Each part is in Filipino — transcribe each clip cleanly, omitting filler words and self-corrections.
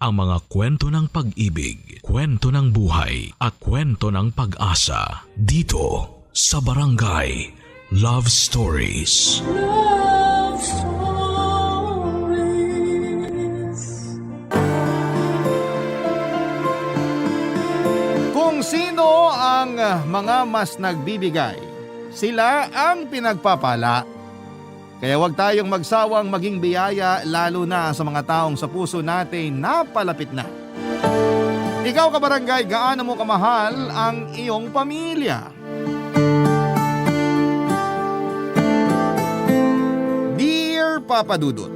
ang mga kwento ng pag-ibig, kwento ng buhay at kwento ng pag-asa dito sa Barangay Love Stories. Love Stories. Kung sino ang mga mas nagbibigay, sila ang pinagpapala. Kaya huwag tayong magsawang maging biyaya lalo na sa mga taong sa puso natin napalapit na. Ikaw kabarangay, gaano mo kamahal ang iyong pamilya? Dear Papa Dudut,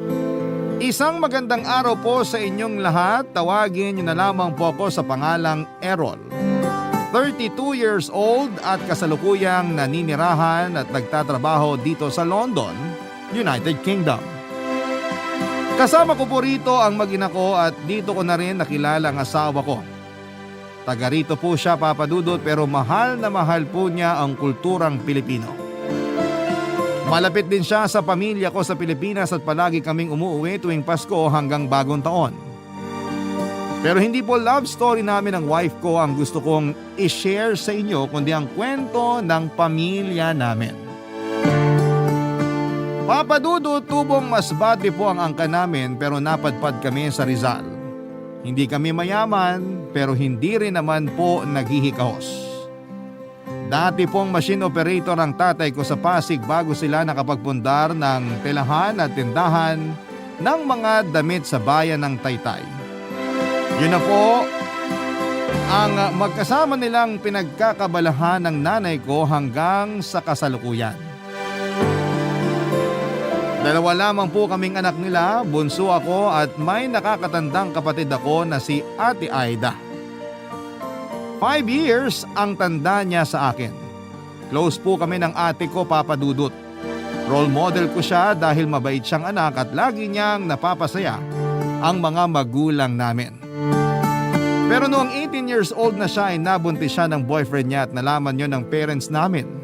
isang magandang araw po sa inyong lahat. Tawagin niyo na lamang po ako sa pangalang Errol. 32 years old at kasalukuyang naninirahan at nagtatrabaho dito sa London, United Kingdom. Kasama ko po rito ang mag-ina ko at dito ko na rin nakilala ang asawa ko. Taga rito po siya, Papa Dudut, pero mahal na mahal po niya ang kulturang Pilipino. Malapit din siya sa pamilya ko sa Pilipinas at palagi kaming umuwi tuwing Pasko hanggang Bagong Taon. Pero hindi po love story namin ng wife ko ang gusto kong i-share sa inyo, kundi ang kwento ng pamilya namin. Papa Dudut, tubong masbate po ang angka namin pero napadpad kami sa Rizal. Hindi kami mayaman pero hindi rin naman po naghihikahos. Dati pong machine operator ang tatay ko sa Pasig bago sila nakapagpundar ng telahan at tindahan ng mga damit sa bayan ng Taytay. Yun na po ang magkasama nilang pinagkakabalahan ng nanay ko hanggang sa kasalukuyan. Dalawa lamang po kaming anak nila, bunso ako at may nakakatandang kapatid ako na si Ate Aida. 5 years ang tanda niya sa akin. Close po kami ng ate ko, Papa Dudut. Role model ko siya dahil mabait siyang anak at lagi niyang napapasaya ang mga magulang namin. Pero noong 18 years old na siya ay nabuntis siya ng boyfriend niya at nalaman niyo ng parents namin.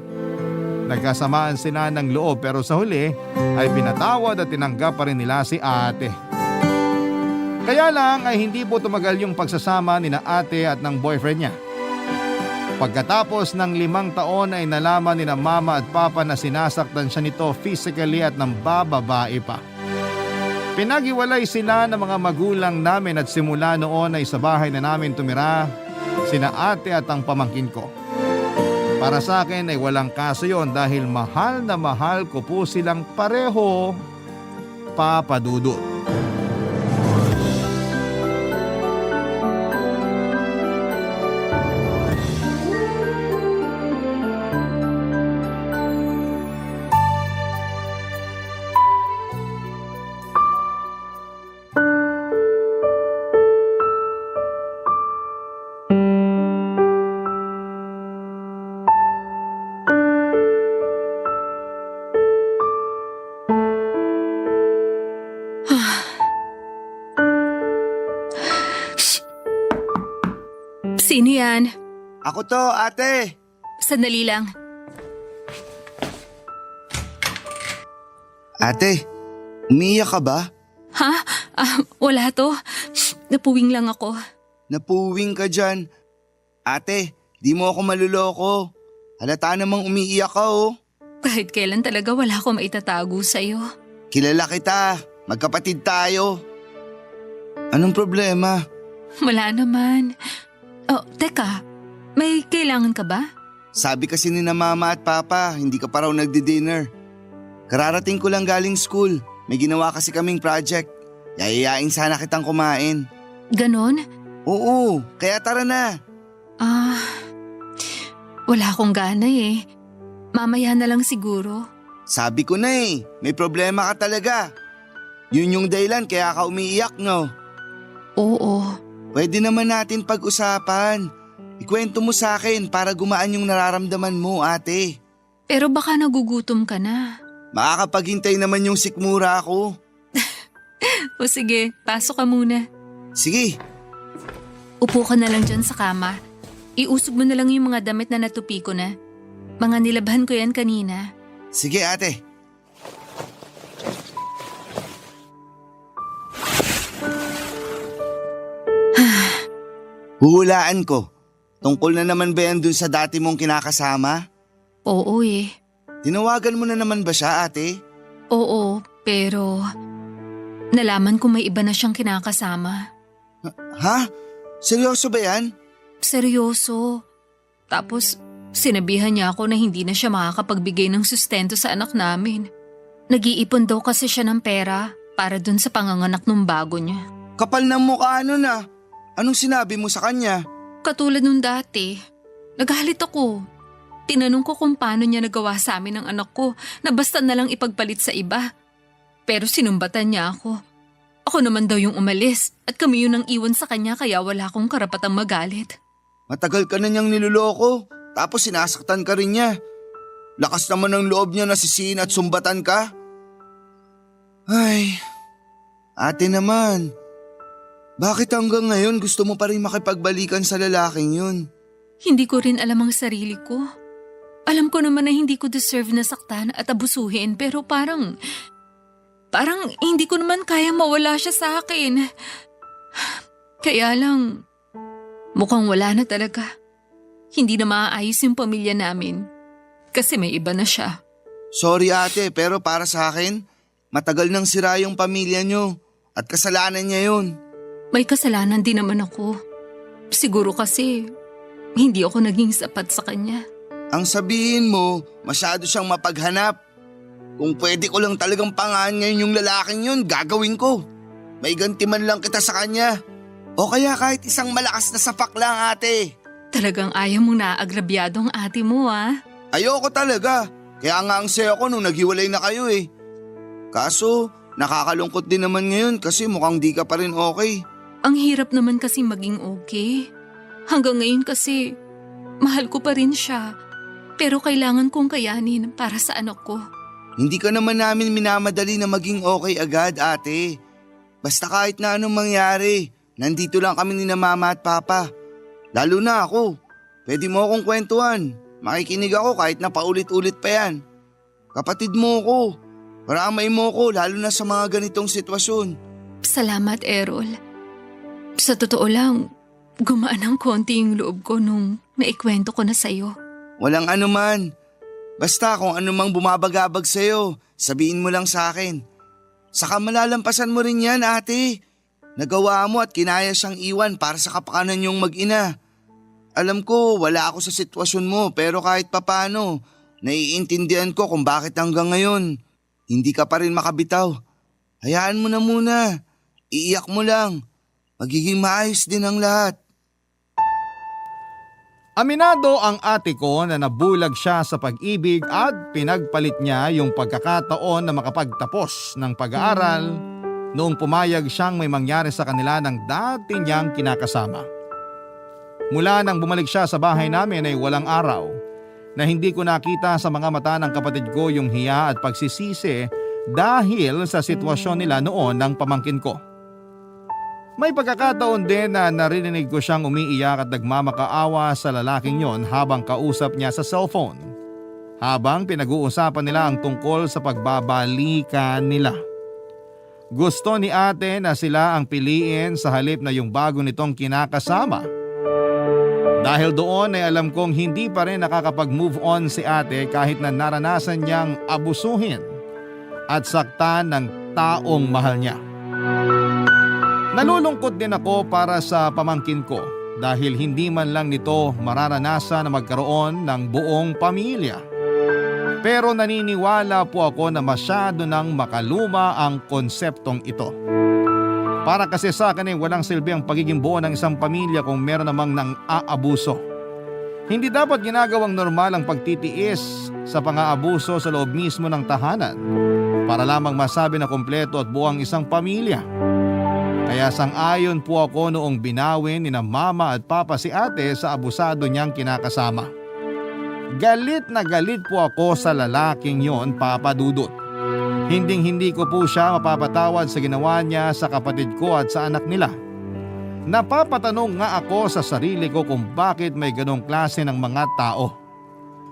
Nagkasamaan sila ng loob pero sa huli ay pinatawad at tinanggap pa rin nila si ate. Kaya lang ay hindi po tumagal yung pagsasama ni na ate at ng boyfriend niya. Pagkatapos ng 5 taon ay nalaman ni na mama at papa na sinasaktan siya nito physically at ng bababae pa. Pinaghiwalay sila ng mga magulang namin at simula noon ay sa bahay na namin tumira sina ate at ang pamangkin ko. Para sa akin ay walang kaso yon dahil mahal na mahal ko po silang pareho, Papa Dudut. Sino yan? Ako to, ate. Sandali lang. Ate, umiiyak ka ba? Ha? Wala to. Napuwing lang ako. Napuwing ka dyan. Ate, di mo ako maluloko. Halata namang umiiyak ka oh. Kahit kailan talaga wala akong maitatago sa'yo. Kilala kita. Magkapatid tayo. Anong problema? Wala naman. Oh, teka. May kailangan ka ba? Sabi kasi ni na mama at papa, hindi ka pa raw nagdi-dinner. Kararating ko lang galing school. May ginawa kasi kaming project. Yayayain sana kitang kumain. Ganon? Oo, kaya tara na. Wala akong gana eh. Mamaya na lang siguro. Sabi ko na eh, may problema ka talaga. Yun yung dahilan kaya ka umiiyak no? Oo. Pwede naman natin pag-usapan. Ikwento mo sa akin para gumaan yung nararamdaman mo, ate. Pero baka nagugutom ka na. Makakapaghintay naman yung sikmura ako. O sige, pasok ka muna. Sige. Upo ka na lang dyan sa kama. Iusog mo na lang yung mga damit na natupi ko na. Mga nilabhan ko yan kanina. Sige, ate. Huhulaan ko. Tungkol na naman ba yan dun sa dati mong kinakasama? Oo eh. Tinawagan mo na naman ba siya, ate? Oo, pero nalaman ko may iba na siyang kinakasama. Ha? Seryoso ba yan? Seryoso. Tapos sinabihan niya ako na hindi na siya makakapagbigay ng sustento sa anak namin. Nag-iipon daw kasi siya ng pera para dun sa panganganak ng bago niya. Kapal ng mukha na. Anong sinabi mo sa kanya? Katulad nung dati, naghalit ako. Tinanong ko kung paano niya nagawa sa amin ng anak ko na basta na lang ipagpalit sa iba. Pero sinumbatan niya ako. Ako naman daw yung umalis at kami yun ang iwan sa kanya kaya wala akong karapatang magalit. Matagal ka na niyang niloloko, tapos sinasaktan ka rin niya. Lakas naman ng loob niya na sisihin at sumbatan ka. Ay, ate naman. Bakit hanggang ngayon gusto mo pa rin makipagbalikan sa lalaking yun? Hindi ko rin alam ang sarili ko. Alam ko naman na hindi ko deserve na saktan at abusuhin pero parang hindi ko naman kaya mawala siya sa akin. Kaya lang, mukhang wala na talaga. Hindi na maaayos yung pamilya namin kasi may iba na siya. Sorry ate, pero para sa akin, matagal nang sira yung pamilya niyo at kasalanan niya yun. May kasalanan din naman ako. Siguro kasi hindi ako naging sapat sa kanya. Ang sabihin mo, masyado siyang mapaghanap. Kung pwede ko lang talagang pangahan ngayon yung lalaking yun, gagawin ko. May ganti man lang kita sa kanya. O kaya kahit isang malakas na sapak lang ate. Talagang ayaw mong naagrabyado ang ate mo ah. Ayoko talaga. Kaya nga ang saya ko nung naghiwalay na kayo eh. Kaso, nakakalungkot din naman ngayon kasi mukhang di ka pa rin okay. Ang hirap naman kasi maging okay. Hanggang ngayon kasi, mahal ko pa rin siya. Pero kailangan kong kayanin para sa anak ko. Hindi ka naman namin minamadali na maging okay agad ate. Basta kahit na anong mangyari, nandito lang kami ni na mama at papa. Lalo na ako. Pwede mo akong kwentuhan. Makikinig ako kahit na paulit-ulit pa yan. Kapatid mo ko. Paramay mo ko lalo na sa mga ganitong sitwasyon. Salamat, Errol. Sa totoo lang, gumaan ng konti yung loob ko nung naikwento ko na sa'yo. Walang anuman. Basta kung anumang bumabagabag sa'yo, sabihin mo lang sa akin. Saka malalampasan mo rin yan ate. Nagawa mo at kinaya siyang iwan para sa kapakanan niyong mag-ina. Alam ko wala ako sa sitwasyon mo pero kahit papano, naiintindihan ko kung bakit hanggang ngayon hindi ka pa rin makabitaw. Hayaan mo na muna. Iiyak mo lang. Magiging maayos din ang lahat. Aminado ang ate ko na nabulag siya sa pag-ibig at pinagpalit niya yung pagkakataon na makapagtapos ng pag-aaral noong pumayag siyang may mangyari sa kanila ng dati niyang kinakasama. Mula nang bumalik siya sa bahay namin ay walang araw na hindi ko nakita sa mga mata ng kapatid ko yung hiya at pagsisisi dahil sa sitwasyon nila noon ng pamangkin ko. May pagkakataon din na narinig ko siyang umiiyak at nagmamakaawa sa lalaking yon habang kausap niya sa cellphone. Habang pinag-uusapan nila ang tungkol sa pagbabalikan nila. Gusto ni ate na sila ang piliin sa halip na yung bago nitong kinakasama. Dahil doon ay alam kong hindi pa rin nakakapag-move on si ate kahit na naranasan niyang abusuhin at saktan ng taong mahal niya. Nalulungkot din ako para sa pamangkin ko dahil hindi man lang nito mararanasan na magkaroon ng buong pamilya. Pero naniniwala po ako na masyado nang makaluma ang konseptong ito. Para kasi sa akin ay walang silbi ang pagiging buo ng isang pamilya kung meron namang nang aabuso. Hindi dapat ginagawang normal ang pagtitiis sa pang-aabuso sa loob mismo ng tahanan para lamang masabi na kumpleto at buo ang isang pamilya. Kaya sang-ayon po ako noong binawin ni na mama at papa si ate sa abusado niyang kinakasama. Galit na galit po ako sa lalaking yon, Papa Dudut. Hinding-hindi ko po siya mapapatawad sa ginawa niya sa kapatid ko at sa anak nila. Napapatanong nga ako sa sarili ko kung bakit may ganong klase ng mga tao.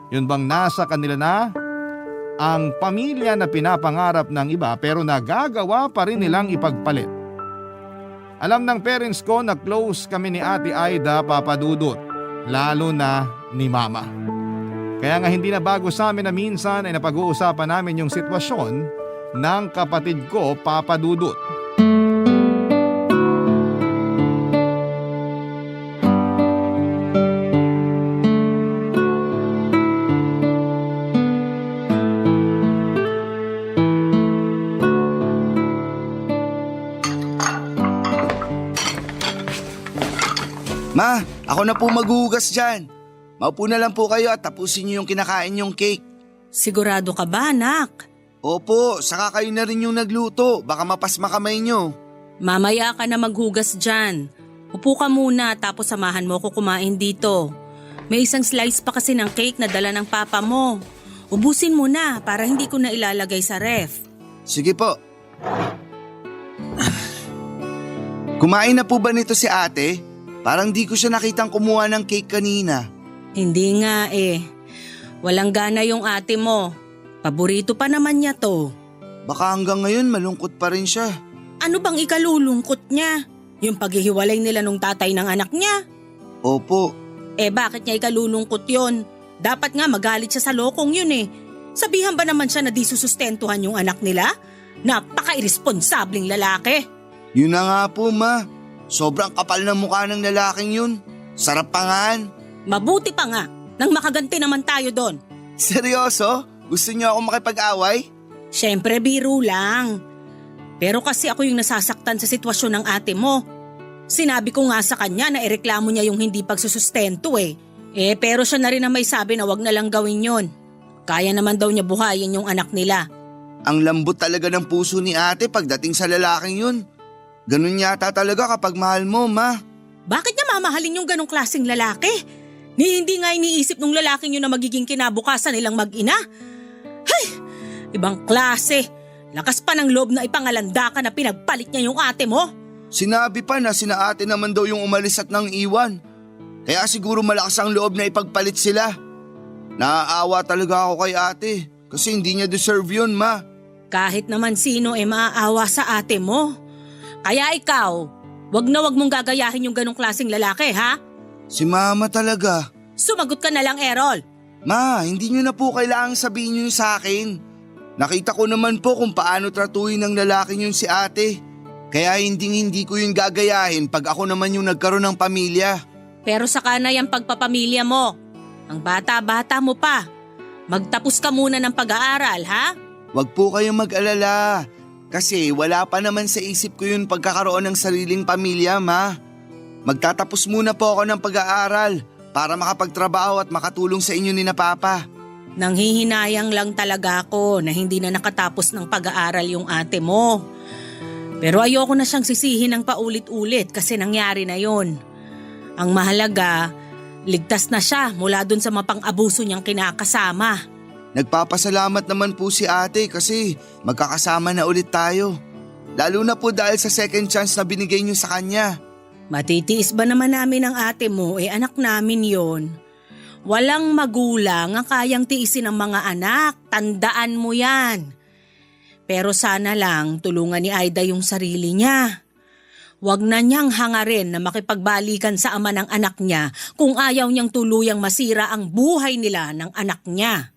Yun bang nasa kanila na ang pamilya na pinapangarap ng iba pero nagagawa pa rin nilang ipagpalit? Alam ng parents ko na close kami ni Ate Aida, Papa Dudut, lalo na ni Mama. Kaya nga hindi na bago sa amin na minsan ay napag-uusapan namin yung sitwasyon ng kapatid ko, Papa Dudut. Ma, ako na po maghuhugas dyan. Maupo na lang po kayo at tapusin niyo yung kinakain yung cake. Sigurado ka ba, anak? Opo, saka kayo na rin yung nagluto. Baka mapasma kamay niyo. Mamaya ka na maghugas dyan. Upo ka muna tapos samahan mo ko kumain dito. May isang slice pa kasi ng cake na dala ng papa mo. Ubusin mo na para hindi ko na ilalagay sa ref. Sige po. Kumain na po ba nito si ate? Parang di ko siya nakitang kumuha ng cake kanina. Hindi nga eh. Walang gana yung ate mo. Paborito pa naman niya to. Baka hanggang ngayon malungkot pa rin siya. Ano bang ikalulungkot niya? Yung paghihiwalay nila nung tatay ng anak niya? Opo. Eh bakit niya ikalulungkot yon? Dapat nga magalit siya sa lokong yun eh. Sabihan ba naman siya na di susustentuhan yung anak nila? Napaka-irresponsabling lalaki. Yun na nga po, ma. Sobrang kapal ng mukha ng lalaking yun. Sarap pangaan. Mabuti pa nga nang makaganti naman tayo doon. Seryoso? Gusto niyo ako makipag-away? Siyempre biro lang. Pero kasi ako yung nasasaktan sa sitwasyon ng ate mo. Sinabi ko nga sa kanya na ireklamo niya yung hindi pagsusustento eh. Pero siya na rin ang may sabi na wag na lang gawin yon. Kaya naman daw niya buhayin yung anak nila. Ang lambot talaga ng puso ni ate pagdating sa lalaking yun. Ganun yata talaga kapag mahal mo, ma. Bakit niya mamahalin yung ganong klaseng lalaki? Hindi nga iniisip nung lalaking yun na magiging kinabukasan nilang mag-ina. Hay! Ibang klase. Lakas pa ng loob na ipangalanda ka na pinagpalit niya yung ate mo. Sinabi pa na sina ate naman daw yung umalis at nang iwan. Kaya siguro malakas ang loob na ipagpalit sila. Naaawa talaga ako kay ate kasi hindi niya deserve yun, ma. Kahit naman sino maaawa sa ate mo. Kaya ikaw, wag na wag mong gagayahin yung ganong klaseng lalaki, ha? Si mama talaga. Sumagot ka na lang, Errol. Ma, hindi niyo na po kailangang sabihin niyo sa akin. Nakita ko naman po kung paano tratuhin ng lalaking yun si ate. Kaya hindi ko yung gagayahin pag ako naman yung nagkaroon ng pamilya. Pero saka na yung pagpapamilya mo. Ang bata-bata mo pa. Magtapos ka muna ng pag-aaral, ha? Wag po kayong mag-alala. Kasi wala pa naman sa isip ko yun pagkakaroon ng sariling pamilya, ma. Magtatapos muna po ako ng pag-aaral para makapagtrabaho at makatulong sa inyo ni na papa. Nanghihinayang lang talaga ako na hindi na nakatapos ng pag-aaral yung ate mo. Pero ayoko na siyang sisihin ng paulit-ulit kasi nangyari na yon. Ang mahalaga, ligtas na siya mula dun sa mapang-abuso niyang kinakasama. Nagpapasalamat naman po si ate kasi magkakasama na ulit tayo. Lalo na po dahil sa second chance na binigay niyo sa kanya. Matitiis ba naman namin ang ate mo? Anak namin yon. Walang magulang ang kayang tiisin ng mga anak. Tandaan mo yan. Pero sana lang tulungan ni Aida yung sarili niya. Huwag na niyang hangarin na makipagbalikan sa ama ng anak niya kung ayaw niyang tuluyang masira ang buhay nila ng anak niya.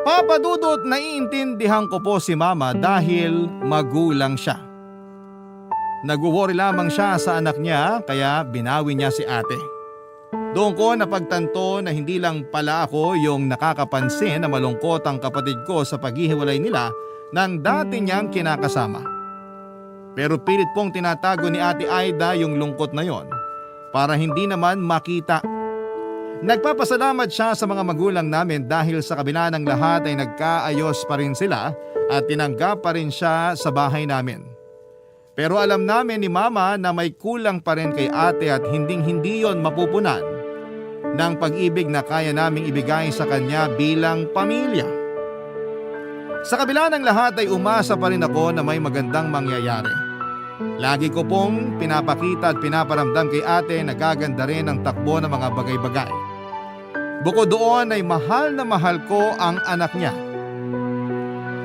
Papa Dudut, naiintindihan ko po si Mama dahil magulang siya. Nag-worry lamang siya sa anak niya kaya binawi niya si ate. Doon ko napagtanto na hindi lang pala ako yung nakakapansin na malungkot ang kapatid ko sa paghihiwalay nila ng dati niyang kinakasama. Pero pilit pong tinatago ni Ate Aida yung lungkot na yon para hindi naman makita. Nagpapasalamat siya sa mga magulang namin dahil sa kabila ng lahat ay nagkaayos pa rin sila at tinanggap pa rin siya sa bahay namin. Pero alam namin ni Mama na may kulang pa rin kay ate at hindi yon mapupunan ng pag-ibig na kaya naming ibigay sa kanya bilang pamilya. Sa kabila ng lahat ay umasa pa rin ako na may magandang mangyayari. Lagi ko pong pinapakita at pinaparamdam kay ate na gaganda rin ang takbo ng mga bagay-bagay. Bukod doon ay mahal na mahal ko ang anak niya.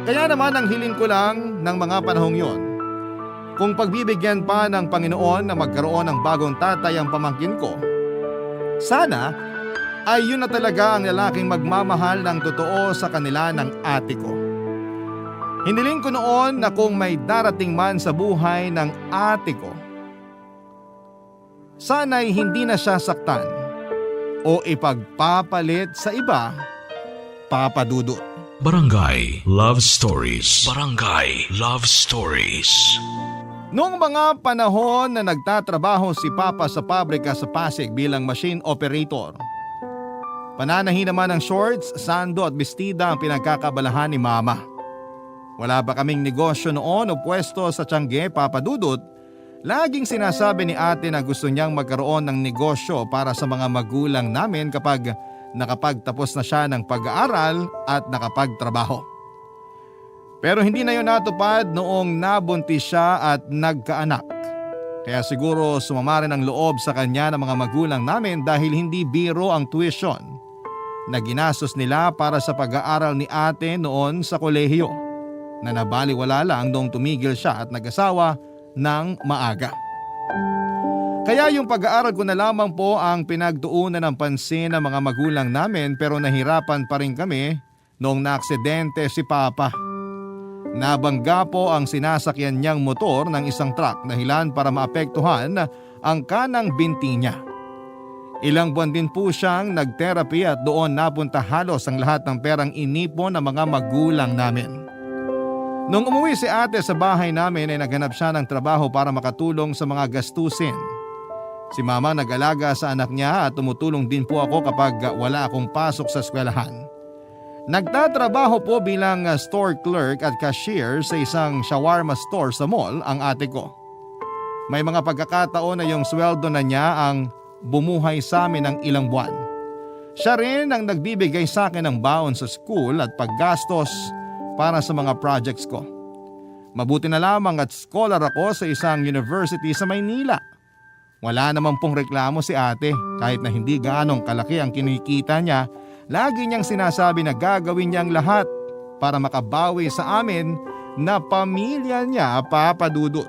Kaya naman ang hiling ko lang ng mga panahong yon, kung pagbibigyan pa ng Panginoon na magkaroon ng bagong tatay ang pamangkin ko, sana ay yun na talaga ang lalaking magmamahal ng totoo sa kanila ng ate ko. Hiniling ko noon na kung may darating man sa buhay ng ate ko, sana'y hindi na siya saktan o ipagpapalit sa iba, Papa Dudut. Barangay Love Stories. Barangay Love Stories. Noong mga panahon na nagtatrabaho si Papa sa pabrika sa Pasig bilang machine operator, pananahin naman ng shorts, sando at bestida ang pinagkakabalahan ni Mama. Wala ba kaming negosyo noon o pwesto sa Tiangge, Papa Dudut? Laging sinasabi ni ate na gusto niyang magkaroon ng negosyo para sa mga magulang namin kapag nakapagtapos na siya ng pag-aaral at nakapagtrabaho. Pero hindi na yun natupad noong nabuntis siya at nagkaanak. Kaya siguro sumama rin ang loob sa kanya ng mga magulang namin dahil hindi biro ang tuition na ginastos nila para sa pag-aaral ni ate noon sa kolehiyo, na nabaliwala lang noong tumigil siya at nag-asawa ng maaga. Kaya yung pag-aaral ko na lamang po ang pinagtuunan ng pansin ng mga magulang namin, pero nahirapan pa rin kami noong naaksidente si Papa. Nabangga po ang sinasakyan niyang motor ng isang truck, dahilan para maapektuhan ang kanang binti niya. Ilang buwan din po siyang nag-therapy at doon napunta halos ang lahat ng perang inipon ng mga magulang namin. Nung umuwi si ate sa bahay namin ay naghanap siya ng trabaho para makatulong sa mga gastusin. Si Mama nag-alaga sa anak niya at tumutulong din po ako kapag wala akong pasok sa eskwelahan. Nagtatrabaho po bilang store clerk at cashier sa isang shawarma store sa mall ang ate ko. May mga pagkakataon na yung sweldo na niya ang bumuhay sa amin ng ilang buwan. Siya rin ang nagbibigay sa akin ng baon sa school at paggastos para sa mga projects ko. Mabuti na lamang at scholar ako sa isang university sa Maynila. Wala naman pong reklamo si ate kahit na hindi gaanong kalaki ang kinikita niya. Lagi niyang sinasabi na gagawin niyang lahat para makabawi sa amin na pamilya niya, Papa Dudut.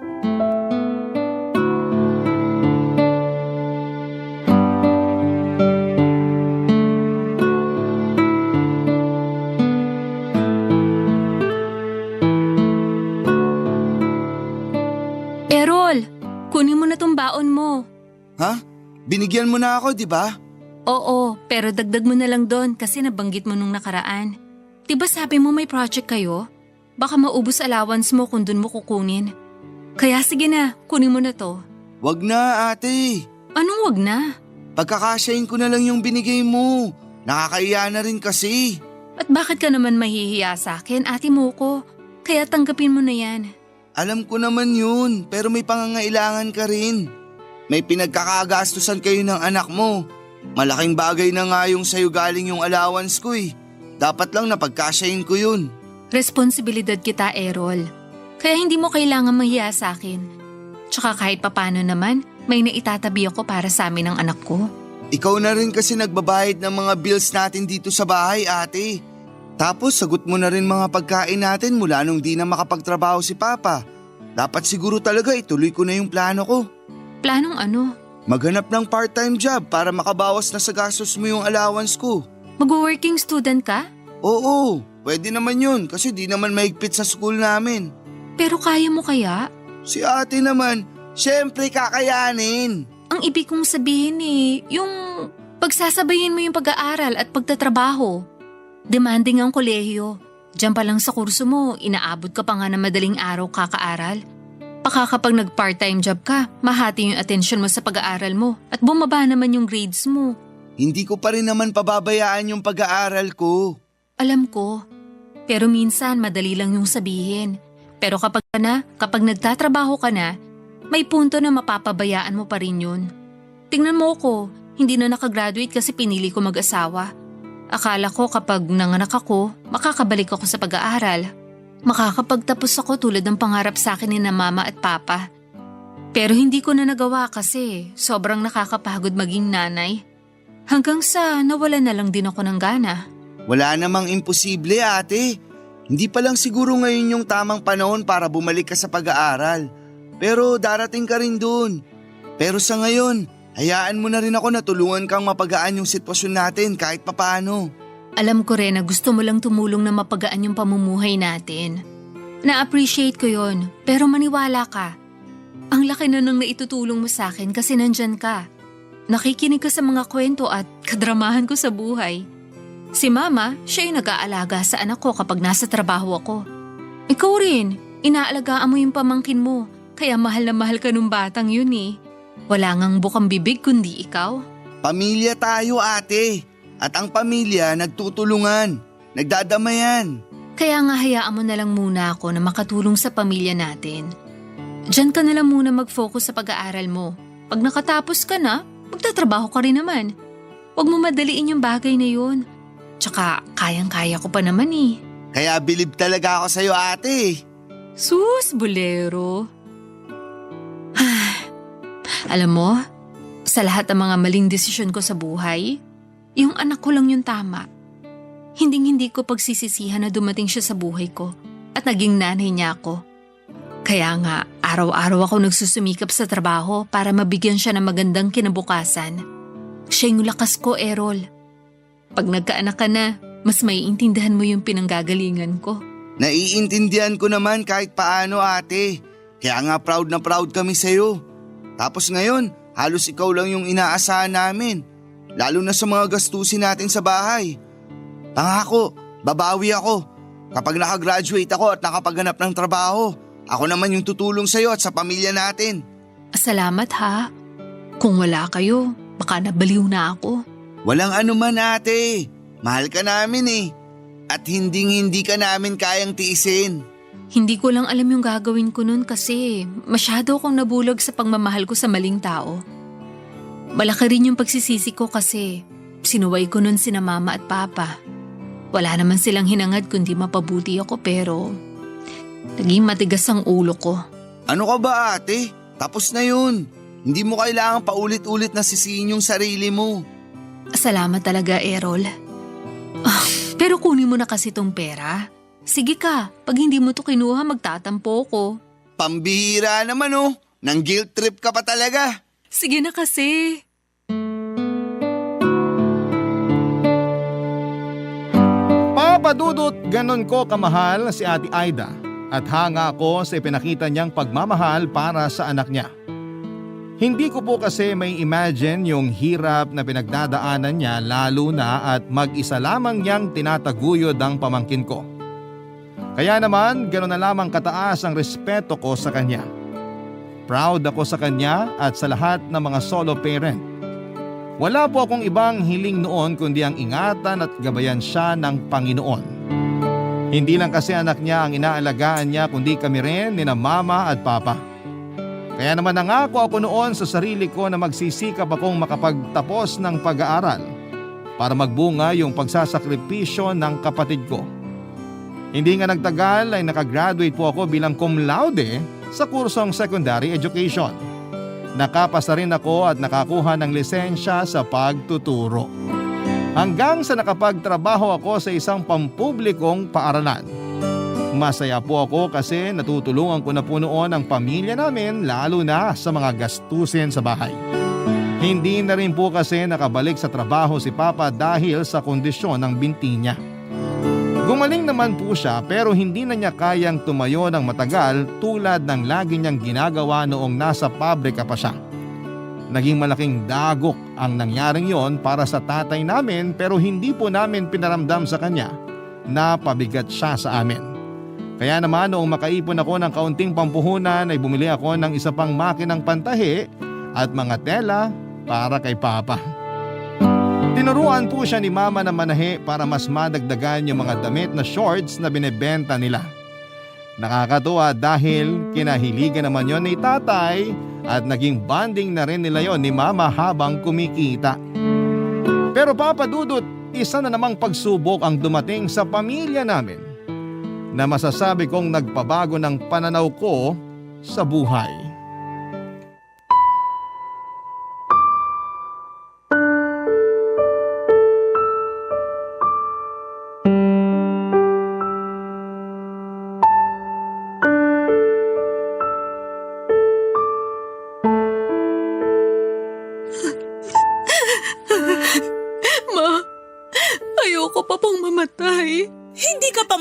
Errol, kunin mo na tong baon mo. Ha? Binigyan mo na ako, di ba? Oo, pero dagdag mo na lang doon kasi nabanggit mo nung nakaraan. Diba sabi mo may project kayo? Baka maubos allowance mo kung dun mo kukunin. Kaya sige na, kunin mo na to. Wag na, ate. Anong wag na? Pagkakasyahin ko na lang yung binigay mo. Nakakaiya na rin kasi. At bakit ka naman mahihiya sa akin, ate mo ko? Kaya tanggapin mo na yan. Alam ko naman yun, pero may pangangailangan ka rin. May pinagkakagastusan kayo ng anak mo. Malaking bagay na nga yung sa'yo galing yung allowance ko eh. Dapat lang napagkasyahin ko yun. Responsibilidad kita, Errol. Kaya hindi mo kailangan mahiya sa akin. Tsaka kahit papano naman, may naitatabi ako para sa amin ng anak ko. Ikaw na rin kasi nagbabayad ng mga bills natin dito sa bahay, ate. Tapos sagot mo na rin mga pagkain natin mula nung di na makapagtrabaho si Papa. Dapat siguro talaga ituloy ko na yung plano ko. Planong ano? Maghanap ng part-time job para makabawas na sa gastos mo yung allowance ko. Mag-working student ka? Oo, pwede naman yun kasi di naman mahigpit sa school namin. Pero kaya mo kaya? Si ate naman, syempre kakayanin. Ang ibig kong sabihin yung pagsasabayin mo yung pag-aaral at pagtatrabaho. Demanding ang kolehiyo. Diyan pa lang sa kurso mo, inaabot ka pa nga na madaling araw kakaaral. Baka kapag nag-part-time job ka, mahati yung atensyon mo sa pag-aaral mo at bumaba naman yung grades mo. Hindi ko pa rin naman pababayaan yung pag-aaral ko. Alam ko, pero minsan madali lang yung sabihin. Pero kapag nagtatrabaho ka na, may punto na mapapabayaan mo pa rin yun. Tingnan mo ko, hindi na nakagraduate kasi pinili ko mag-asawa. Akala ko kapag nanganak ako, makakabalik ako sa pag-aaral. Makakapagtapos ako tulad ng pangarap sa akin ni na Mama at Papa. Pero hindi ko na nagawa kasi sobrang nakakapagod maging nanay. Hanggang sa nawala na lang din ako ng gana. Wala namang imposible, ate. Hindi pa lang siguro ngayon yung tamang panahon para bumalik ka sa pag-aaral. Pero darating ka rin dun. Pero sa ngayon, hayaan mo na rin ako na tulungan kang mapagaan yung sitwasyon natin kahit papaano. Alam ko rin na gusto mo lang tumulong na mapagaan yung pamumuhay natin. Na-appreciate ko yon, pero maniwala ka. Ang laki na nang naitutulong mo sa akin kasi nandyan ka. Nakikinig ka sa mga kwento at kadramahan ko sa buhay. Si Mama, siya yung nag-aalaga sa anak ko kapag nasa trabaho ako. Ikaw rin, inaalagaan mo yung pamangkin mo, kaya mahal na mahal ka nung batang yun eh. Wala ngang bukang bibig kundi ikaw. Pamilya tayo ate. At ang pamilya nagtutulungan, nagdadamayan. Kaya nga hayaan mo na lang muna ako na makatulong sa pamilya natin. Diyan ka na lang muna mag-focus sa pag-aaral mo. Pag nakatapos ka na, magtatrabaho ka rin naman. Huwag mo madaliin yung bagay na yun. Tsaka kayang-kaya ko pa naman eh. Kaya bilib talaga ako sa'yo ate. Sus, bolero. Alam mo, sa lahat ng mga maling desisyon ko sa buhay, yung anak ko lang yung tama. Hinding-hindi ko pagsisisihan na dumating siya sa buhay ko at naging nanay niya ako. Kaya nga, araw-araw ako nagsusumikap sa trabaho para mabigyan siya ng magandang kinabukasan. Siya yung lakas ko, Errol. Pag nagkaanak ka na, mas maiintindihan mo yung pinanggagalingan ko. Naiintindihan ko naman kahit paano ate. Kaya nga proud na proud kami sa'yo. Tapos ngayon, halos ikaw lang yung inaasahan namin. Lalo na sa mga gastusin natin sa bahay. Pangako, babawi ako. Kapag nakagraduate ako at nakapaghanap ng trabaho, ako naman yung tutulong sa'yo at sa pamilya natin. Salamat ha. Kung wala kayo, baka nabaliw na ako. Walang anuman ate. Mahal ka namin eh. At hindi ka namin kayang tiisin. Hindi ko lang alam yung gagawin ko nun kasi masyado akong nabulag sa pagmamahal ko sa maling tao. Malaki rin yung pagsisisi ko kasi sinuway ko nun sina Mama at Papa. Wala naman silang hinangad kundi mapabuti ako pero naging matigas ang ulo ko. Ano ka ba ate? Tapos na yun. Hindi mo kailangang paulit-ulit na sisihin yung sarili mo. Salamat talaga, Errol. Pero kunin mo na kasi tong pera. Sige ka, pag hindi mo to kinuha magtatampo ko. Pambihira naman oh. Nang guilt trip ka pa talaga. Sige na kasi. Papa Dudut, ganon ko kamahal si Ate Aida at hanga ako sa ipinakita niyang pagmamahal para sa anak niya. Hindi ko po kasi may imagine yung hirap na pinagdadaanan niya lalo na at mag-isa lamang niyang tinataguyod ang pamangkin ko. Kaya naman gano'n na lamang kataas ang respeto ko sa kanya. Proud ako sa kanya at sa lahat ng mga solo parent. Wala po akong ibang hiling noon kundi ang ingatan at gabayan siya ng Panginoon. Hindi lang kasi anak niya ang inaalagaan niya kundi kami rin ni na Mama at Papa. Kaya naman nangako ako noon sa sarili ko na magsisikap akong makapagtapos ng pag-aaral para magbunga yung pagsasakripisyo ng kapatid ko. Hindi nga nagtagal ay nakagraduate po ako bilang cum laude sa kursong secondary education. Nakapasa rin ako at nakakuha ng lisensya sa pagtuturo. Hanggang sa nakapagtrabaho ako sa isang pampublikong paaralan. Masaya po ako kasi natutulungan ko na po noon ang pamilya namin lalo na sa mga gastusin sa bahay. Hindi na rin po kasi nakabalik sa trabaho si Papa dahil sa kondisyon ng binti niya. Gumaling naman po siya pero hindi na niya kayang tumayo ng matagal tulad ng lagi niyang ginagawa noong nasa pabrika pa siya. Naging malaking dagok ang nangyaring yon para sa tatay namin pero hindi po namin pinaramdam sa kanya na pabigat siya sa amin. Kaya naman noong makaipon ako ng kaunting pampuhunan ay bumili ako ng isa pang makinang pantahi at mga tela para kay Papa. Tinuruan po siya ni Mama na manahi para mas madagdagan yung mga damit na shorts na binebenta nila. Nakakatuwa dahil kinahiligan naman yon ni tatay at naging bonding na rin nila yon ni Mama habang kumikita. Pero Papa Dudut, isa na namang pagsubok ang dumating sa pamilya namin na masasabi kong nagpabago ng pananaw ko sa buhay.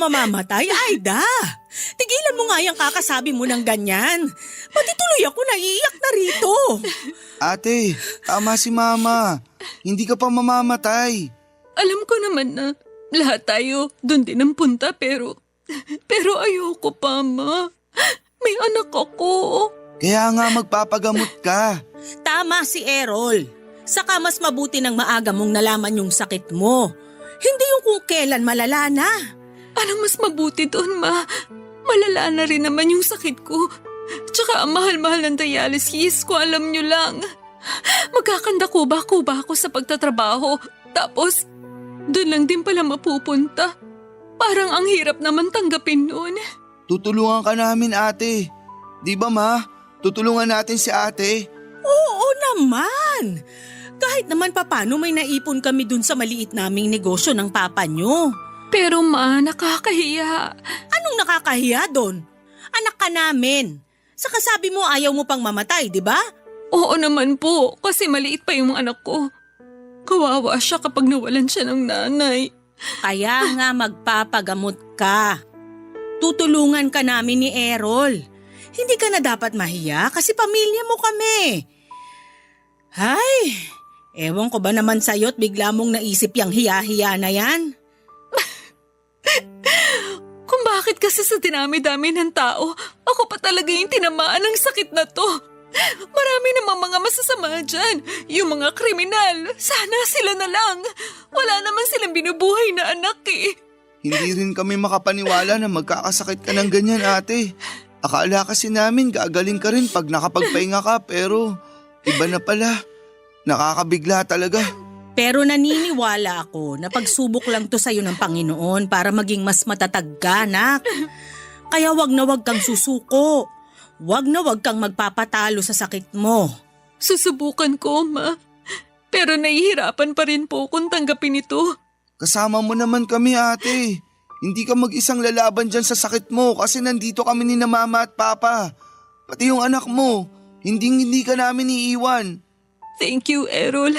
mamamatay, Aida. Tigilan mo nga yung kakasabi mo ng ganyan. Pati tuloy ako naiiyak na rito. Ate, tama si Mama. Hindi ka pa mamamatay. Alam ko naman na lahat tayo doon din ang punta pero ayoko pa, Ma. May anak ako. Kaya nga magpapagamot ka. Tama si Errol. Saka mas mabuti ng maaga mong nalaman yung sakit mo. Hindi yung kung kailan malala na. Anong mas mabuti doon, Ma? Malala na rin naman yung sakit ko. Tsaka ang mahal-mahal ng dialysis ko, alam nyo lang. Magkakanda kuba-kuba ako sa pagtatrabaho. Tapos, doon lang din pala mapupunta. Parang ang hirap naman tanggapin noon. Tutulungan ka namin, ate. Di ba, Ma? Tutulungan natin si ate. Oo naman. Kahit naman papano may naipon kami dun sa maliit naming negosyo ng papa nyo. Pero Ma, nakakahiya. Anong nakakahiya doon? Anak ka namin. Saka sabi mo ayaw mo pang mamatay, di ba? Oo naman po, kasi maliit pa yung anak ko. Kawawa siya kapag nawalan siya ng nanay. Kaya nga magpapagamot ka. Tutulungan ka namin ni Errol. Hindi ka na dapat mahiya kasi pamilya mo kami. Hay, ewan ko ba naman sa'yo't bigla mong naisip yung hiya-hiya na yan? Kung bakit kasi sa dinami-dami ng tao, ako pa talaga yung tinamaan ng sakit na to. Marami namang mga masasama dyan. Yung mga kriminal, sana sila na lang. Wala naman silang binubuhay na anak eh. Hindi rin kami makapaniwala na magkakasakit ka ng ganyan, ate. Akala kasi namin gagaling ka rin pag nakapagpahinga ka pero iba na pala. Nakakabigla talaga. Pero naniniwala ako na pagsubok lang to sa'yo ng Panginoon para maging mas matatag ka, anak. Kaya wag na wag kang susuko. Wag na wag kang magpapatalo sa sakit mo. Susubukan ko, Ma. Pero nahihirapan pa rin po kung tanggapin ito. Kasama mo naman kami, ate. Hindi ka mag-isang lalaban dyan sa sakit mo kasi nandito kami ni na Mama at Papa. Pati yung anak mo, hindi ka namin iiwan. Thank you, Errol.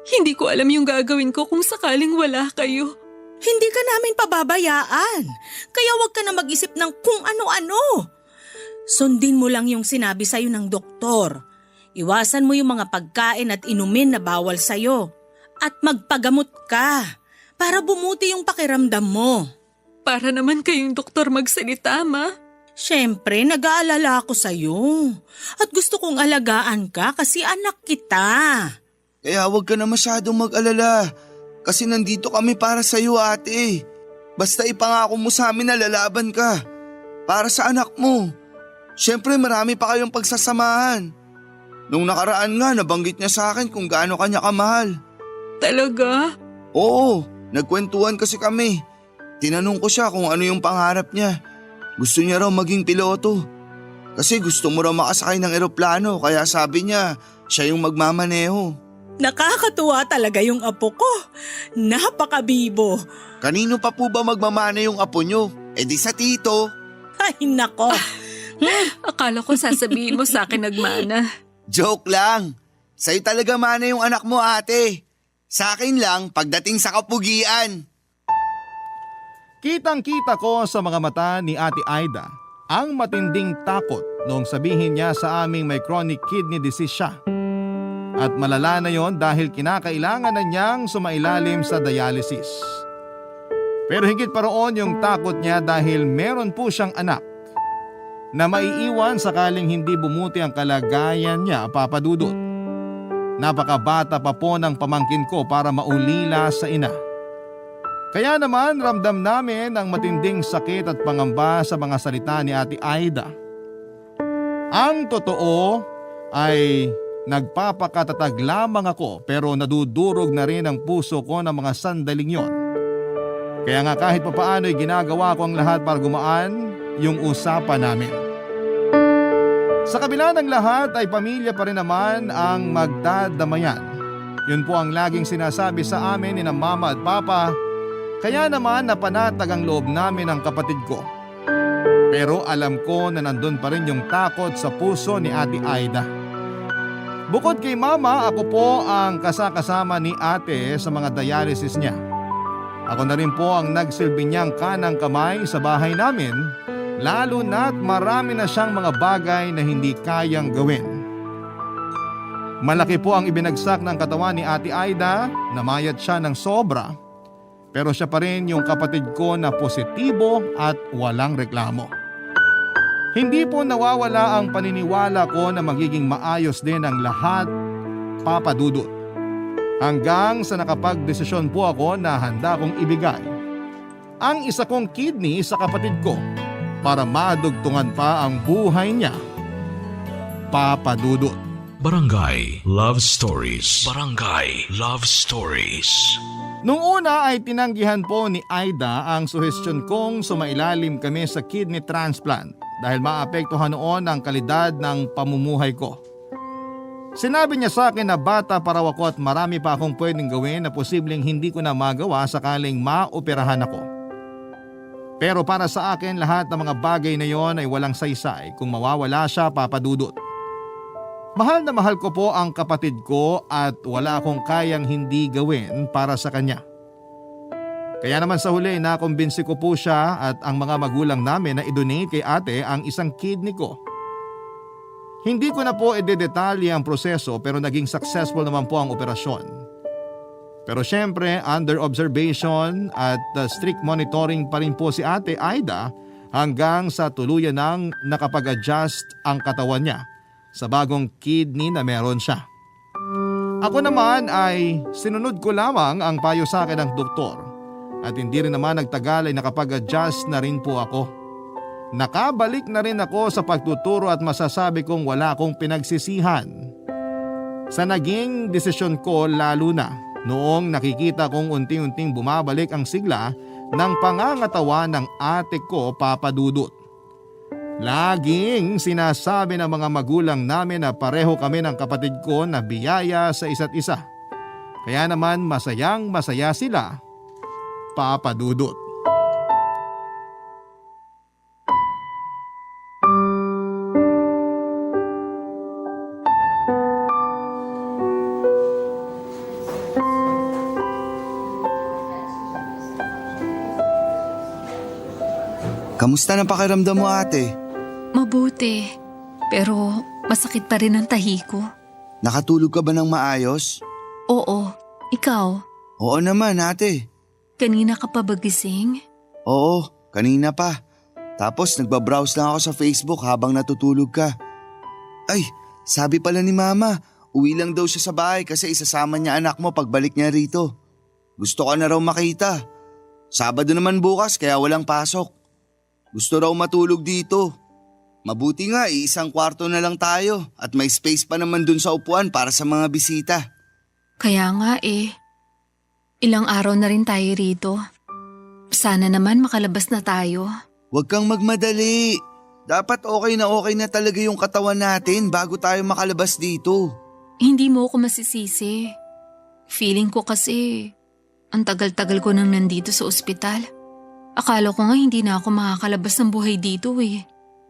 Hindi ko alam yung gagawin ko kung sakaling wala kayo. Hindi ka namin pababayaan. Kaya wag ka na mag-isip ng kung ano-ano. Sundin mo lang yung sinabi sa'yo ng doktor. Iwasan mo yung mga pagkain at inumin na bawal sa'yo. At magpagamot ka para bumuti yung pakiramdam mo. Para naman kayong doktor magsalita, Ma. Siyempre, nag-aalala ako sa'yo. At gusto kong alagaan ka kasi anak kita. Kaya huwag ka na masyadong mag-alala kasi nandito kami para sa'yo, ate. Basta ipangako mo sa amin na lalaban ka para sa anak mo. Siyempre marami pa kayong pagsasamahan. Nung nakaraan nga nabanggit niya sa akin kung gaano kanya kamahal. Talaga? Oo, nagkwentuhan kasi kami. Tinanong ko siya kung ano yung pangarap niya. Gusto niya raw maging piloto. Kasi gusto mo raw makasakay ng eroplano kaya sabi niya siya yung magmamaneho. Nakakatuwa talaga yung apo ko. Napakabibo. Kanino pa po ba magmamana yung apo niyo? Eh di sa tito. Ay nako. Akala ko sasabihin mo sa akin nagmana. Joke lang. Sa'yo talaga mana yung anak mo, ate. Sa akin lang pagdating sa kapugian. Kitang-kita ko sa mga mata ni Ate Aida ang matinding takot noong sabihin niya sa aming may chronic kidney disease siya. At malala na yon dahil kinakailangan na niyang sumailalim sa dialysis. Pero higit pa roon yung takot niya dahil meron po siyang anak na maiiwan sakaling hindi bumuti ang kalagayan niya, Papa Dudut. Napakabata pa po ng pamangkin ko para maulila sa ina. Kaya naman ramdam namin ang matinding sakit at pangamba sa mga salita ni Ate Aida. Ang totoo ay nagpapakatatag lamang ako pero nadudurog na rin ang puso ko ng mga sandaling yon. Kaya nga kahit papaano ay ginagawa ko ang lahat para gumaan yung usapan namin. Sa kabila ng lahat ay pamilya pa rin naman ang magdadamayan. Yun po ang laging sinasabi sa amin ni na Mama at Papa. Kaya naman napanatag ang loob namin ng kapatid ko. Pero alam ko na nandun pa rin yung takot sa puso ni Ate Aida. Bukod kay Mama, ako po ang kasakasama ni Ate sa mga dialysis niya. Ako na rin po ang nagsilbi niyang kanang kamay sa bahay namin, lalo na't marami na siyang mga bagay na hindi kayang gawin. Malaki po ang ibinagsak ng katawan ni Ate Aida, namayat siya ng sobra, pero siya pa rin yung kapatid ko na positibo at walang reklamo. Hindi po nawawala ang paniniwala ko na magiging maayos din ang lahat, Papa Dudut. Hanggang sa nakapagdesisyon po ako na handa kong ibigay ang isa kong kidney sa kapatid ko para madugtungan pa ang buhay niya, Papa Dudut. Barangay Love Stories. Barangay Love Stories. Nung una ay tinanggihan po ni Aida ang suhestyon kong sumailalim kami sa kidney transplant dahil maapektuhan noon ang kalidad ng pamumuhay ko. Sinabi niya sa akin na bata pa raw ako at marami pa akong pwedeng gawin na posibleng hindi ko na magawa sakaling maoperahan ako. Pero para sa akin lahat ng mga bagay na yon ay walang saysay kung mawawala siya, Papa Dudut. Mahal na mahal ko po ang kapatid ko at wala akong kayang hindi gawin para sa kanya. Kaya naman sa huli nakumbinsi ko po siya at ang mga magulang namin na i-donate kay ate ang isang kidney ko. Hindi ko na po i-detalye ang proseso pero naging successful naman po ang operasyon. Pero syempre under observation at strict monitoring pa rin po si Ate Aida hanggang sa tuluyan nang nakapag-adjust ang katawan niya sa bagong kidney na meron siya. Ako naman ay sinunod ko lamang ang payo sa akin ng doktor at hindi rin naman nagtagal ay nakapag-adjust na rin po ako. Nakabalik na rin ako sa pagtuturo at masasabi kong wala akong pinagsisihan sa naging desisyon ko, lalo na noong nakikita kong unti-unting bumabalik ang sigla ng pangangatawa ng ate ko, Papa Dudut. Laging sinasabi ng mga magulang namin na pareho kami ng kapatid ko na biyaya sa isa't isa. Kaya naman masayang masaya sila, Papa Dudut. Kamusta na pakiramdam mo, ate? Mabuti, pero masakit pa rin ang tahi ko. Nakatulog ka ba ng maayos? Oo, ikaw, Oo naman, ate. kanina ka pa ba gising? Oo, kanina pa. Tapos nagbabrowse lang ako sa Facebook habang natutulog ka. Ay, sabi pala ni Mama, uwi lang daw siya sa bahay kasi isasama niya anak mo pagbalik niya rito. Gusto ka na raw makita. Sabado naman bukas kaya walang pasok. Gusto raw matulog dito. Mabuti nga, isang kwarto na lang tayo at may space pa naman dun sa upuan para sa mga bisita. Kaya nga ilang araw na rin tayo rito. Sana naman makalabas na tayo. Huwag kang magmadali. Dapat okay na talaga yung katawan natin bago tayo makalabas dito. Hindi mo ako masisisi. Feeling ko kasi ang tagal-tagal ko nang nandito sa ospital. Akala ko nga hindi na ako makakalabas ng buhay dito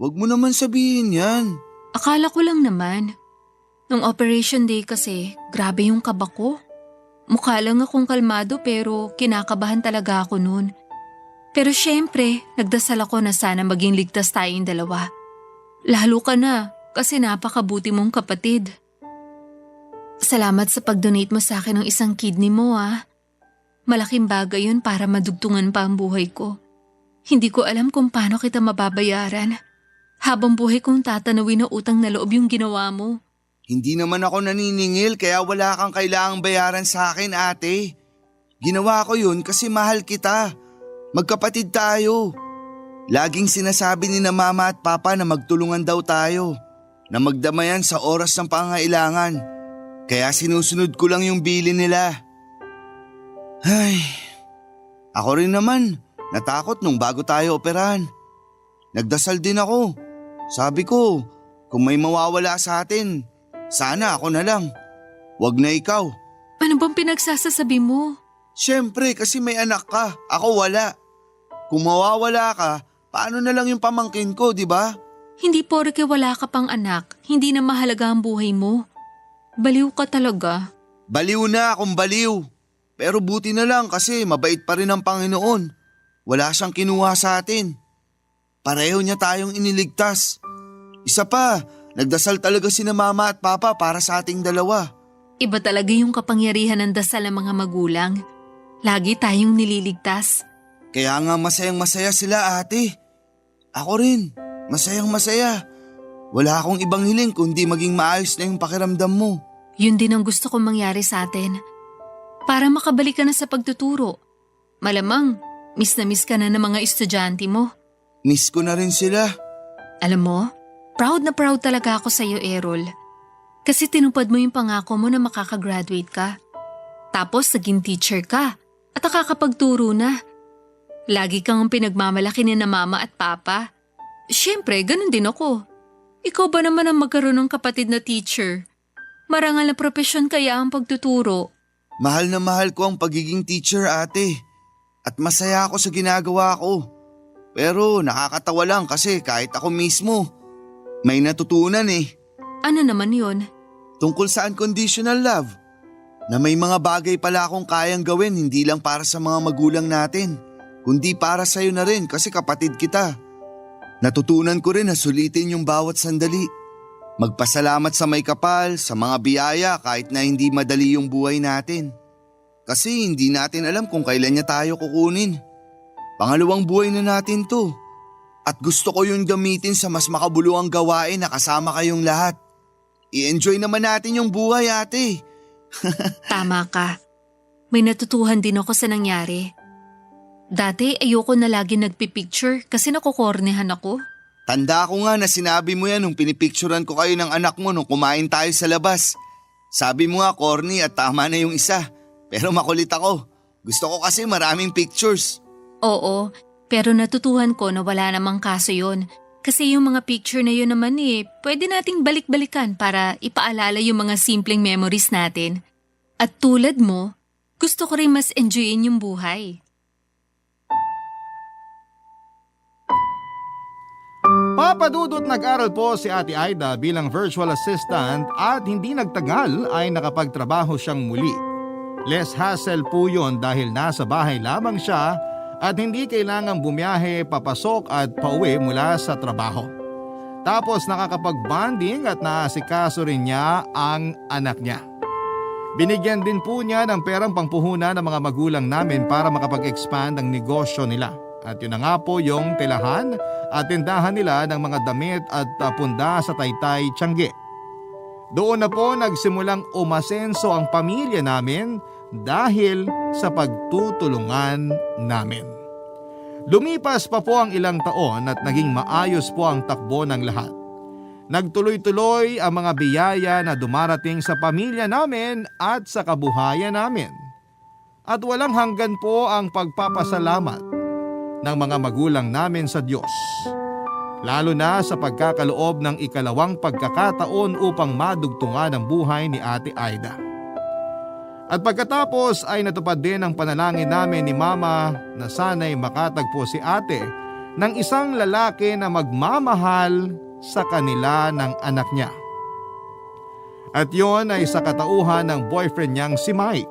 Huwag mo naman sabihin yan. Akala ko lang naman. Nung operation day kasi, grabe yung kaba ko. Mukha lang akong kalmado pero kinakabahan talaga ako noon. Pero syempre, nagdasal ako na sana maging ligtas tayong dalawa. Lalo ka na kasi napakabuti mong kapatid. Salamat sa pag-donate mo sa akin ng isang kidney mo Malaking bagay yun para madugtungan pa ang buhay ko. Hindi ko alam kung paano kita mababayaran. Habang buhay kong tatanawin na utang na loob yung ginawa mo. Hindi naman ako naniningil kaya wala kang kailangang bayaran sa akin, ate. Ginawa ko yun kasi mahal kita. Magkapatid tayo. Laging sinasabi ni na Mama at Papa na magtulungan daw tayo. Na magdamayan sa oras ng pangailangan. Kaya sinusunod ko lang yung bilin nila. Ay, ako rin naman, natakot nung bago tayo operahan. Nagdasal din ako. Sabi ko, kung may mawawala sa atin, sana ako na lang. Wag na ikaw. Ano bang pinagsasasabi mo? Siyempre kasi may anak ka, ako wala. Kung mawawala ka, paano na lang yung pamangkin ko, di ba? Hindi porke wala ka pang anak, hindi na mahalaga ang buhay mo. Baliw ka talaga. Baliw na akong baliw. Pero buti na lang kasi mabait pa rin ang Panginoon. Wala siyang kinuha sa atin. Pareho niya tayong iniligtas. Isa pa, nagdasal talaga sina Mama at Papa para sa ating dalawa. Iba talaga yung kapangyarihan ng dasal ng mga magulang. Lagi tayong nililigtas. Kaya nga masayang masaya sila, ate. Ako rin, masayang masaya. Wala akong ibang hiling kundi maging maayos na yung pakiramdam mo. Yun din ang gusto kong mangyari sa atin. Para makabalik ka na sa pagtuturo. Malamang, miss na miss ka na ng mga estudyante mo. Miss ko na rin sila. Alam mo, proud na proud talaga ako sa iyo, Errol. Kasi tinupad mo yung pangako mo na makakagraduate ka. Tapos naging teacher ka at nakakapagturo na. Lagi kang pinagmamalaki ni na Mama at Papa. Siyempre, ganun din ako. Ikaw ba naman ang magkaroon ng kapatid na teacher? Marangal na propesyon kaya ang pagtuturo. Mahal na mahal ko ang pagiging teacher, ate. At masaya ako sa ginagawa ko. Pero nakakatawa lang kasi kahit ako mismo, may natutunan eh. Ano naman yon? Tungkol sa unconditional love. Na may mga bagay pala akong kayang gawin hindi lang para sa mga magulang natin, kundi para sa'yo na rin kasi kapatid kita. Natutunan ko rin na sulitin yung bawat sandali. Magpasalamat sa may kapal, sa mga biyaya kahit na hindi madali yung buhay natin. Kasi hindi natin alam kung kailan niya tayo kukunin. Pangalawang buhay na natin to. At gusto ko yun gamitin sa mas makabuluhang gawain na kasama kayong lahat. I-enjoy naman natin yung buhay, ate. Tama ka. May natutuhan din ako sa nangyari. Dati ayoko na lagi nagpipicture kasi nakukornehan ako. Tanda ko nga na sinabi mo yan nung pinipicturan ko kayo ng anak mo nung kumain tayo sa labas. Sabi mo nga corny at tama na yung isa. Pero makulit ako. Gusto ko kasi maraming pictures. Oo, pero natutuhan ko na wala namang kaso yon. Kasi yung mga picture na yun naman pwede nating balik-balikan para ipaalala yung mga simpleng memories natin. At tulad mo, gusto ko rin mas enjoyin yung buhay. Papadudot nag-aral po si Ate Aida bilang virtual assistant at hindi nagtagal ay nakapagtrabaho siyang muli. Less hassle po yun dahil nasa bahay lamang siya at hindi kailangang bumiyahe, papasok at pauwi mula sa trabaho. Tapos nakakapag-bonding at naasikaso rin niya ang anak niya. Binigyan din po niya ng perang pangpuhunan ng mga magulang namin para makapag-expand ang negosyo nila. At yun na nga po yung tilahan at tindahan nila ng mga damit at punda sa Taytay, Tiangge. Doon na po nagsimulang umasenso ang pamilya namin dahil sa pagtutulungan namin. Lumipas pa po ang ilang taon at naging maayos po ang takbo ng lahat. Nagtuloy-tuloy ang mga biyaya na dumarating sa pamilya namin at sa kabuhayan namin. At walang hanggan po ang pagpapasalamat ng mga magulang namin sa Diyos. Lalo na sa pagkakaloob ng ikalawang pagkakataon upang madugtungan ang buhay ni Ate Aida. At pagkatapos ay natupad din ang panalangin namin ni Mama na sana'y makatagpo si ate ng isang lalaki na magmamahal sa kanila ng anak niya. At yon ay sa katauhan ng boyfriend niyang si Mike.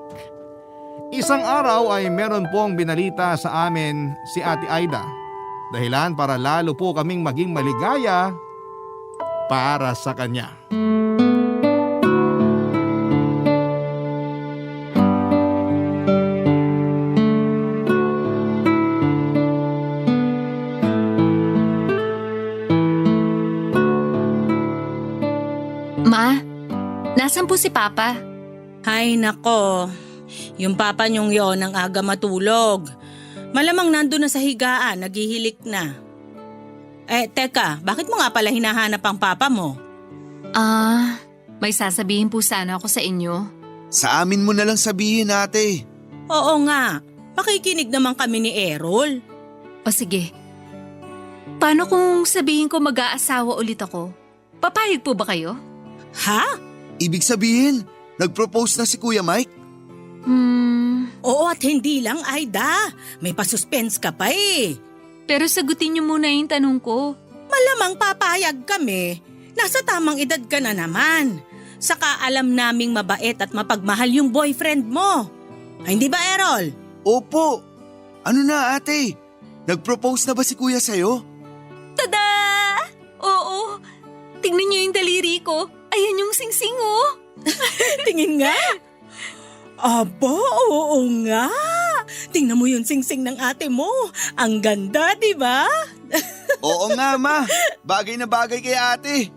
Isang araw ay meron pong binalita sa amin si Ate Aida. Dahilan para lalo po kaming maging maligaya para sa kanya. Ma, nasan po si Papa? Ay nako, yung papa niyong yon ang aga matulog. Malamang nandun na sa higaan, naghihilik na. Teka, bakit mo nga pala hinahanap ang papa mo? May sasabihin po sana ako sa inyo. Sa amin mo na lang sabihin, ate. Oo nga, makikinig naman kami ni Errol. O sige. Paano kung sabihin ko mag-aasawa ulit ako? Papayag po ba kayo? Ha? Ibig sabihin, nag-propose na si Kuya Mike? Oo at hindi lang, Aida. May pasuspense ka pa eh. Pero sagutin niyo muna yung tanong ko. Malamang papayag kami. Nasa tamang edad ka na naman. Saka alam naming mabait at mapagmahal yung boyfriend mo. Ay, hindi ba, Errol? Opo. Ano na ate? Nag-propose na ba si kuya sa'yo? Tada! Oo. Tingnan niyo yung daliri ko. Ayan yung singsing oh. Tingin nga. Aba, oo nga. Tingnan mo yung singsing ng ate mo. Ang ganda, di ba? Oo nga ma, bagay na bagay kay ate.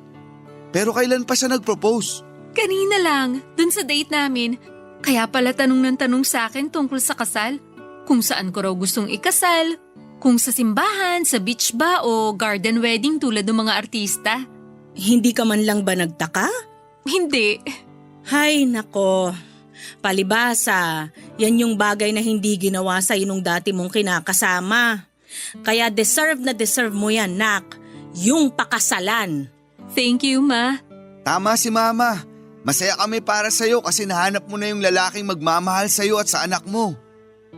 Pero kailan pa siya nag-propose? Kanina lang, dun sa date namin. Kaya pala tanong ng tanong sa akin tungkol sa kasal. Kung saan ko raw gustong ikasal. Kung sa simbahan, sa beach ba o garden wedding tulad ng mga artista. Hindi ka man lang ba nagtaka? Hindi. Hay nako, palibasa, yan yung bagay na hindi ginawa sa nung dati mong kinakasama. Kaya deserve na deserve mo yan, nak. Yung pakasalan. Thank you, Ma. Tama si mama. Masaya kami para sa'yo kasi nahanap mo na yung lalaking magmamahal sa'yo at sa anak mo.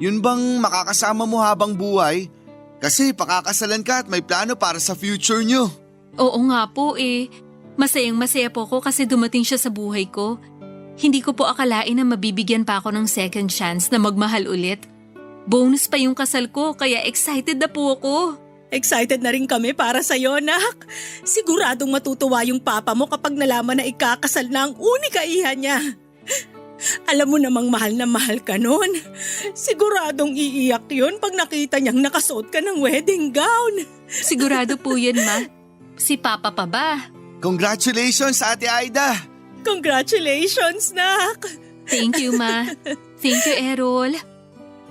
Yun bang makakasama mo habang buhay? Kasi pakakasalan ka at may plano para sa future nyo. Oo nga po eh. Masayang masaya po ko kasi dumating siya sa buhay ko. Hindi ko po akalain na mabibigyan pa ako ng second chance na magmahal ulit. Bonus pa yung kasal ko kaya excited na po ako. Excited na rin kami para sa'yo, nak. Siguradong matutuwa yung papa mo kapag nalaman na ikakasal na ang unika iha niya. Alam mo namang mahal na mahal ka nun. Siguradong iiyak yun pag nakita niyang nakasuot ka ng wedding gown. Sigurado po yan, Ma. Si Papa pa ba? Congratulations Ate Aida! Congratulations, nak. Thank you, Ma. Thank you, Errol.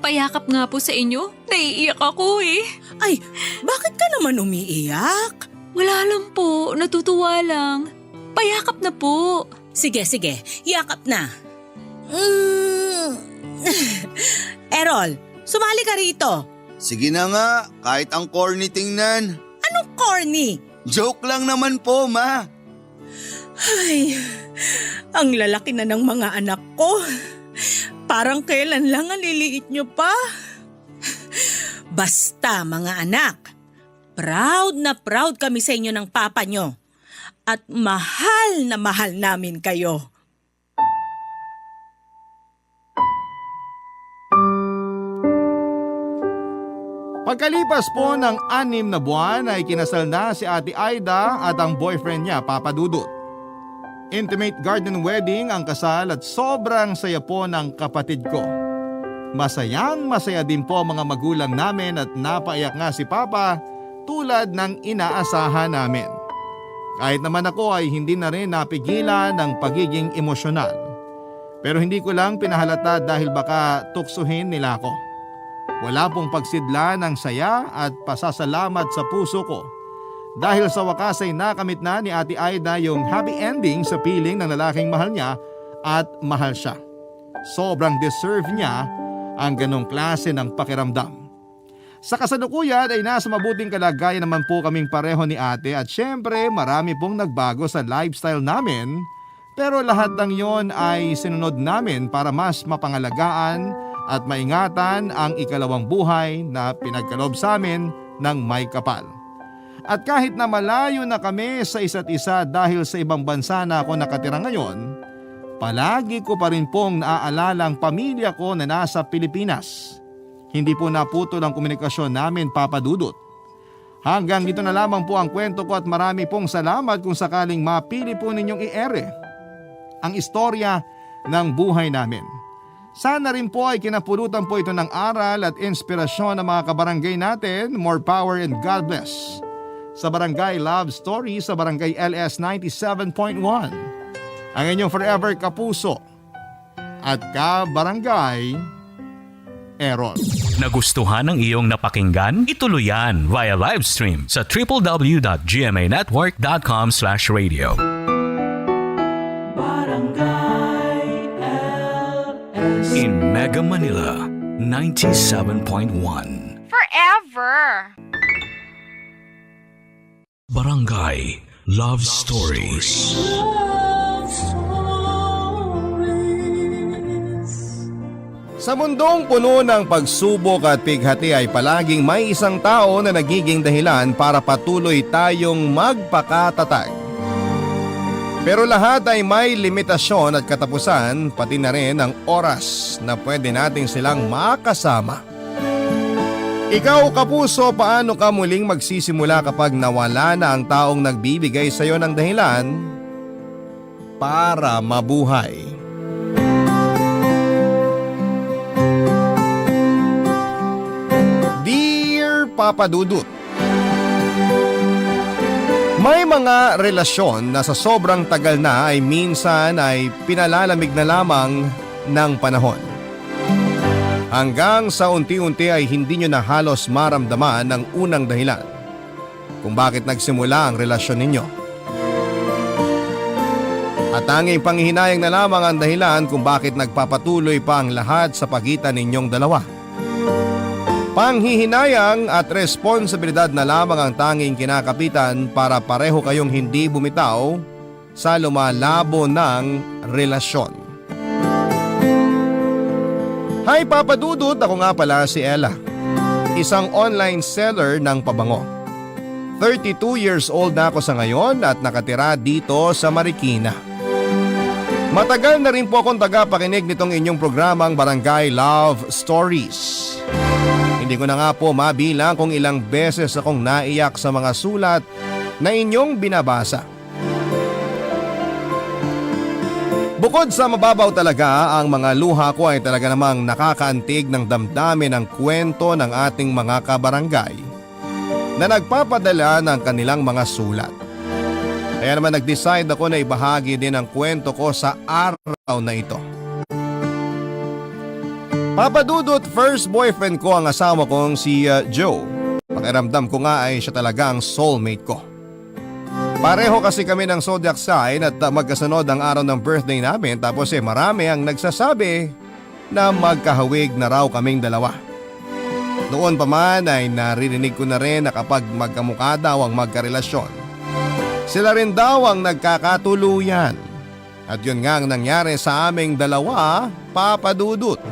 Payakap nga po sa inyo. Naiiyak ako eh. Ay, bakit ka naman umiiyak? Wala lang po. Natutuwa lang. Payakap na po. Sige, yakap na. Errol, sumali ka rito. Sige na nga, kahit ang corny tingnan. Anong corny? Joke lang naman po ma. Ay, ang lalaki na ng mga anak ko. Parang kailan lang ang liliit nyo pa. Basta mga anak, proud na proud kami sa inyo ng papa nyo. At mahal na mahal namin kayo. Pagkalipas po ng 6 na buwan ay kinasal na si Ate Aida at ang boyfriend niya, Papa Dudut. Intimate garden wedding ang kasal at sobrang saya po ng kapatid ko. Masayang masaya din po mga magulang namin at napaiyak nga si Papa tulad ng inaasahan namin. Kahit naman ako ay hindi na rin napigilan ng pagiging emosyonal. Pero hindi ko lang pinahalata dahil baka tuksuhin nila ako. Wala pong pagsidla ng saya at pasasalamat sa puso ko. Dahil sa wakas ay nakamit na ni Ate Aida yung happy ending sa piling ng lalaking mahal niya at mahal siya. Sobrang deserve niya ang ganong klase ng pakiramdam. Sa kasalukuyan ay nasa mabuting kalagayan naman po kaming pareho ni ate at syempre marami pong nagbago sa lifestyle namin. Pero lahat ng yon ay sinunod namin para mas mapangalagaan at maingatan ang ikalawang buhay na pinagkaloob sa amin ng may kapal. At kahit na malayo na kami sa isa't isa dahil sa ibang bansa na ako nakatira ngayon, palagi ko pa rin pong naaalala ang pamilya ko na nasa Pilipinas. Hindi po naputol ang komunikasyon namin, Papa Dudut. Hanggang dito na lamang po ang kwento ko at marami pong salamat kung sakaling mapili po ninyong i-ere ang istorya ng buhay namin. Sana rin po ay kinapulutan po ito ng aral at inspirasyon ng mga kabarangay natin. More power and God bless. Sa Barangay Love Story sa Barangay LS 97.1. Ang inyong forever kapuso at kabarangay, Errol. Nagustuhan ng iyong napakinggan? Ituloy yan via live stream sa www.gmanetwork.com/radio. In Mega Manila, 97.1. Forever. Barangay Love Stories. Love Stories. Sa mundong puno ng pagsubok at pighati ay palaging may isang tao na nagiging dahilan para patuloy tayong magpakatatag. Pero lahat ay may limitasyon at katapusan, pati na rin ang oras na pwede nating silang makasama. Ikaw kapuso, paano ka muling magsisimula kapag nawala na ang taong nagbibigay sa iyo ng dahilan para mabuhay? Dear Papa Dudut, may mga relasyon na sa sobrang tagal na ay minsan ay pinalalamig na lamang ng panahon. Hanggang sa unti-unti ay hindi nyo na halos maramdaman ang unang dahilan kung bakit nagsimula ang relasyon ninyo. At tanging panghihinayang na lamang ang dahilan kung bakit nagpapatuloy pa ang lahat sa pagitan ninyong dalawa. Panghihinayang at responsibilidad na lamang ang tanging kinakapitan para pareho kayong hindi bumitaw sa lumalabo ng relasyon. Hi Papa Dudut, ako nga pala si Ella, isang online seller ng pabango. 32 years old na ako sa ngayon at nakatira dito sa Marikina. Matagal na rin po akong tagapakinig nitong inyong programang Barangay Love Stories. Hindi ko na nga po mabilang kung ilang beses akong naiyak sa mga sulat na inyong binabasa. Bukod sa mababaw talaga, ang mga luha ko ay talaga namang nakakaantig ng damdamin ng kwento ng ating mga kabarangay na nagpapadala ng kanilang mga sulat. Kaya naman nag-decide ako na ibahagi din ang kwento ko sa araw na ito. Papa Dudut, first boyfriend ko ang asawa kong si Joe. Pakiramdam ko nga ay siya talaga ang soulmate ko. Pareho kasi kami ng zodiac sign at magkasunod ang araw ng birthday namin, tapos marami ang nagsasabi na magkahawig na raw kaming dalawa. Noon pa man ay naririnig ko na rin na kapag magkamukha daw ang magkarelasyon, sila rin daw ang nagkakatuluyan. At yun nga ang nangyari sa aming dalawa, Papa Dudut.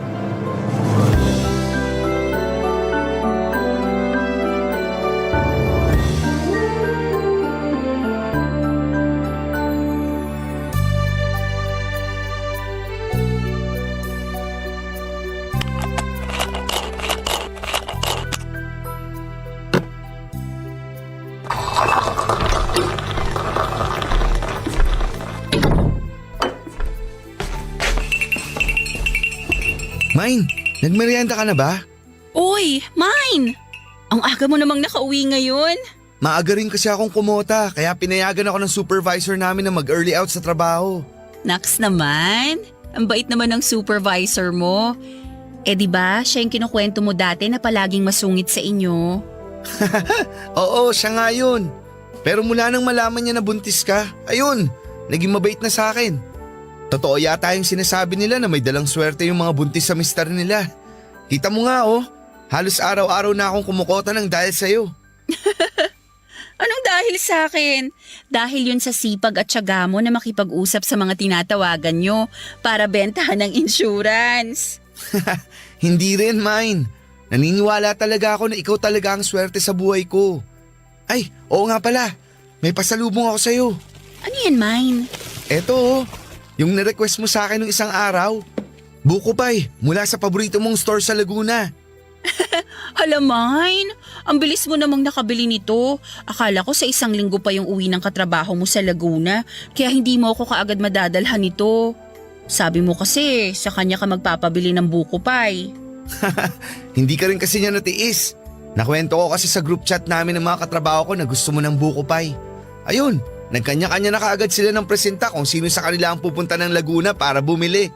Mine, nagmerienda ka na ba? Uy, Mine! Ang aga mo namang nakauwi ngayon. Maaga rin kasi akong kumota, kaya pinayagan ako ng supervisor namin na mag-early out sa trabaho. Naks naman, ang bait naman ng supervisor mo. Di ba siya yung kinukwento mo dati na palaging masungit sa inyo? Oo, siya nga yun. Pero mula nang malaman niya na buntis ka, ayun, naging mabait na sa akin. Totoo yata yung sinasabi nila na may dalang swerte yung mga buntis sa mister nila. Kita mo nga halos araw-araw na akong kumukota ng dahil sa'yo. Anong dahil sa akin? Dahil yun sa sipag at tiyaga mo na makipag-usap sa mga tinatawagan nyo para bentahan ng insurance. Hindi rin, Mine. Naniniwala talaga ako na ikaw talaga ang swerte sa buhay ko. Ay, oo nga pala. May pasalubong ako sa'yo. Ano yan, Mine? Eto yung na-request mo sa akin nung isang araw. Buko pie, mula sa paborito mong store sa Laguna. Hala, Mine, ang bilis mo namang nakabili nito. Akala ko sa isang linggo pa yung uwi ng katrabaho mo sa Laguna, kaya hindi mo ako kaagad madadalhan nito. Sabi mo kasi sa kanya ka magpapabili ng buko pie. Hindi ka rin kasi niya natiis. Nakwento ko kasi sa group chat namin ng mga katrabaho ko na gusto mo ng buko pie. Ayun, nagkanya-kanya na kaagad sila ng presenta kung sino sa kanila ang pupunta ng Laguna para bumili.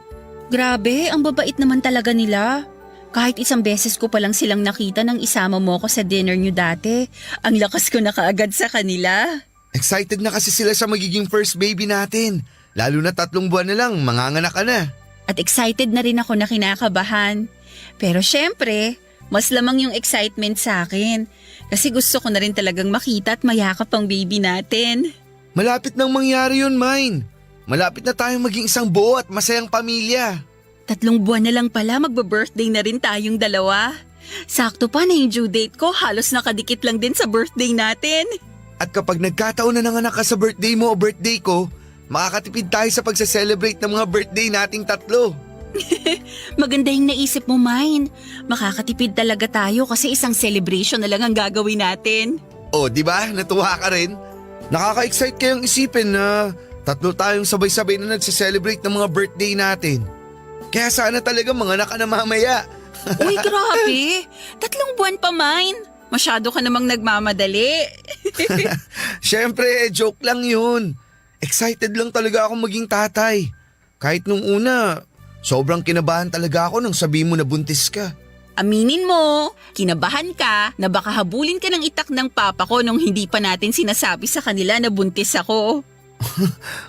Grabe, ang babait naman talaga nila. Kahit isang beses ko palang silang nakita nang isama mo ako sa dinner nyo dati, ang lakas ko na kaagad sa kanila. Excited na kasi sila sa magiging first baby natin. Lalo na 3 buwan na lang, manganganak ka na. At excited na rin ako na kinakabahan. Pero syempre, mas lamang yung excitement sa akin. Kasi gusto ko na rin talagang makita at mayakap ang baby natin. Malapit nang mangyari yun, Mine. Malapit na tayong maging isang buo at masayang pamilya. 3 buwan na lang pala, magbe-birthday na rin tayong dalawa. Sakto pa na yung due date ko, halos nakadikit lang din sa birthday natin. At kapag nagkataon na nanganak ka sa birthday mo o birthday ko, makakatipid tayo sa pagsa-celebrate ng mga birthday nating tatlo. Maganda yung naisip mo, Mine. Makakatipid talaga tayo kasi isang celebration na lang ang gagawin natin. Oh, di ba? Natuwa ka rin? Nakaka-excite kayong isipin na tatlo tayong sabay-sabay na nagsa-celebrate ng mga birthday natin. Kaya sana talaga mga anak ka na mamaya. Uy, grabe. 3 buwan pa, Mine. Masyado ka namang nagmamadali. Siyempre, joke lang yun. Excited lang talaga ako maging tatay. Kahit nung una, sobrang kinabahan talaga ako nang sabihin mo na buntis ka. Aminin mo, kinabahan ka na baka habulin ka ng itak ng papa ko nung hindi pa natin sinasabi sa kanila na buntis ako.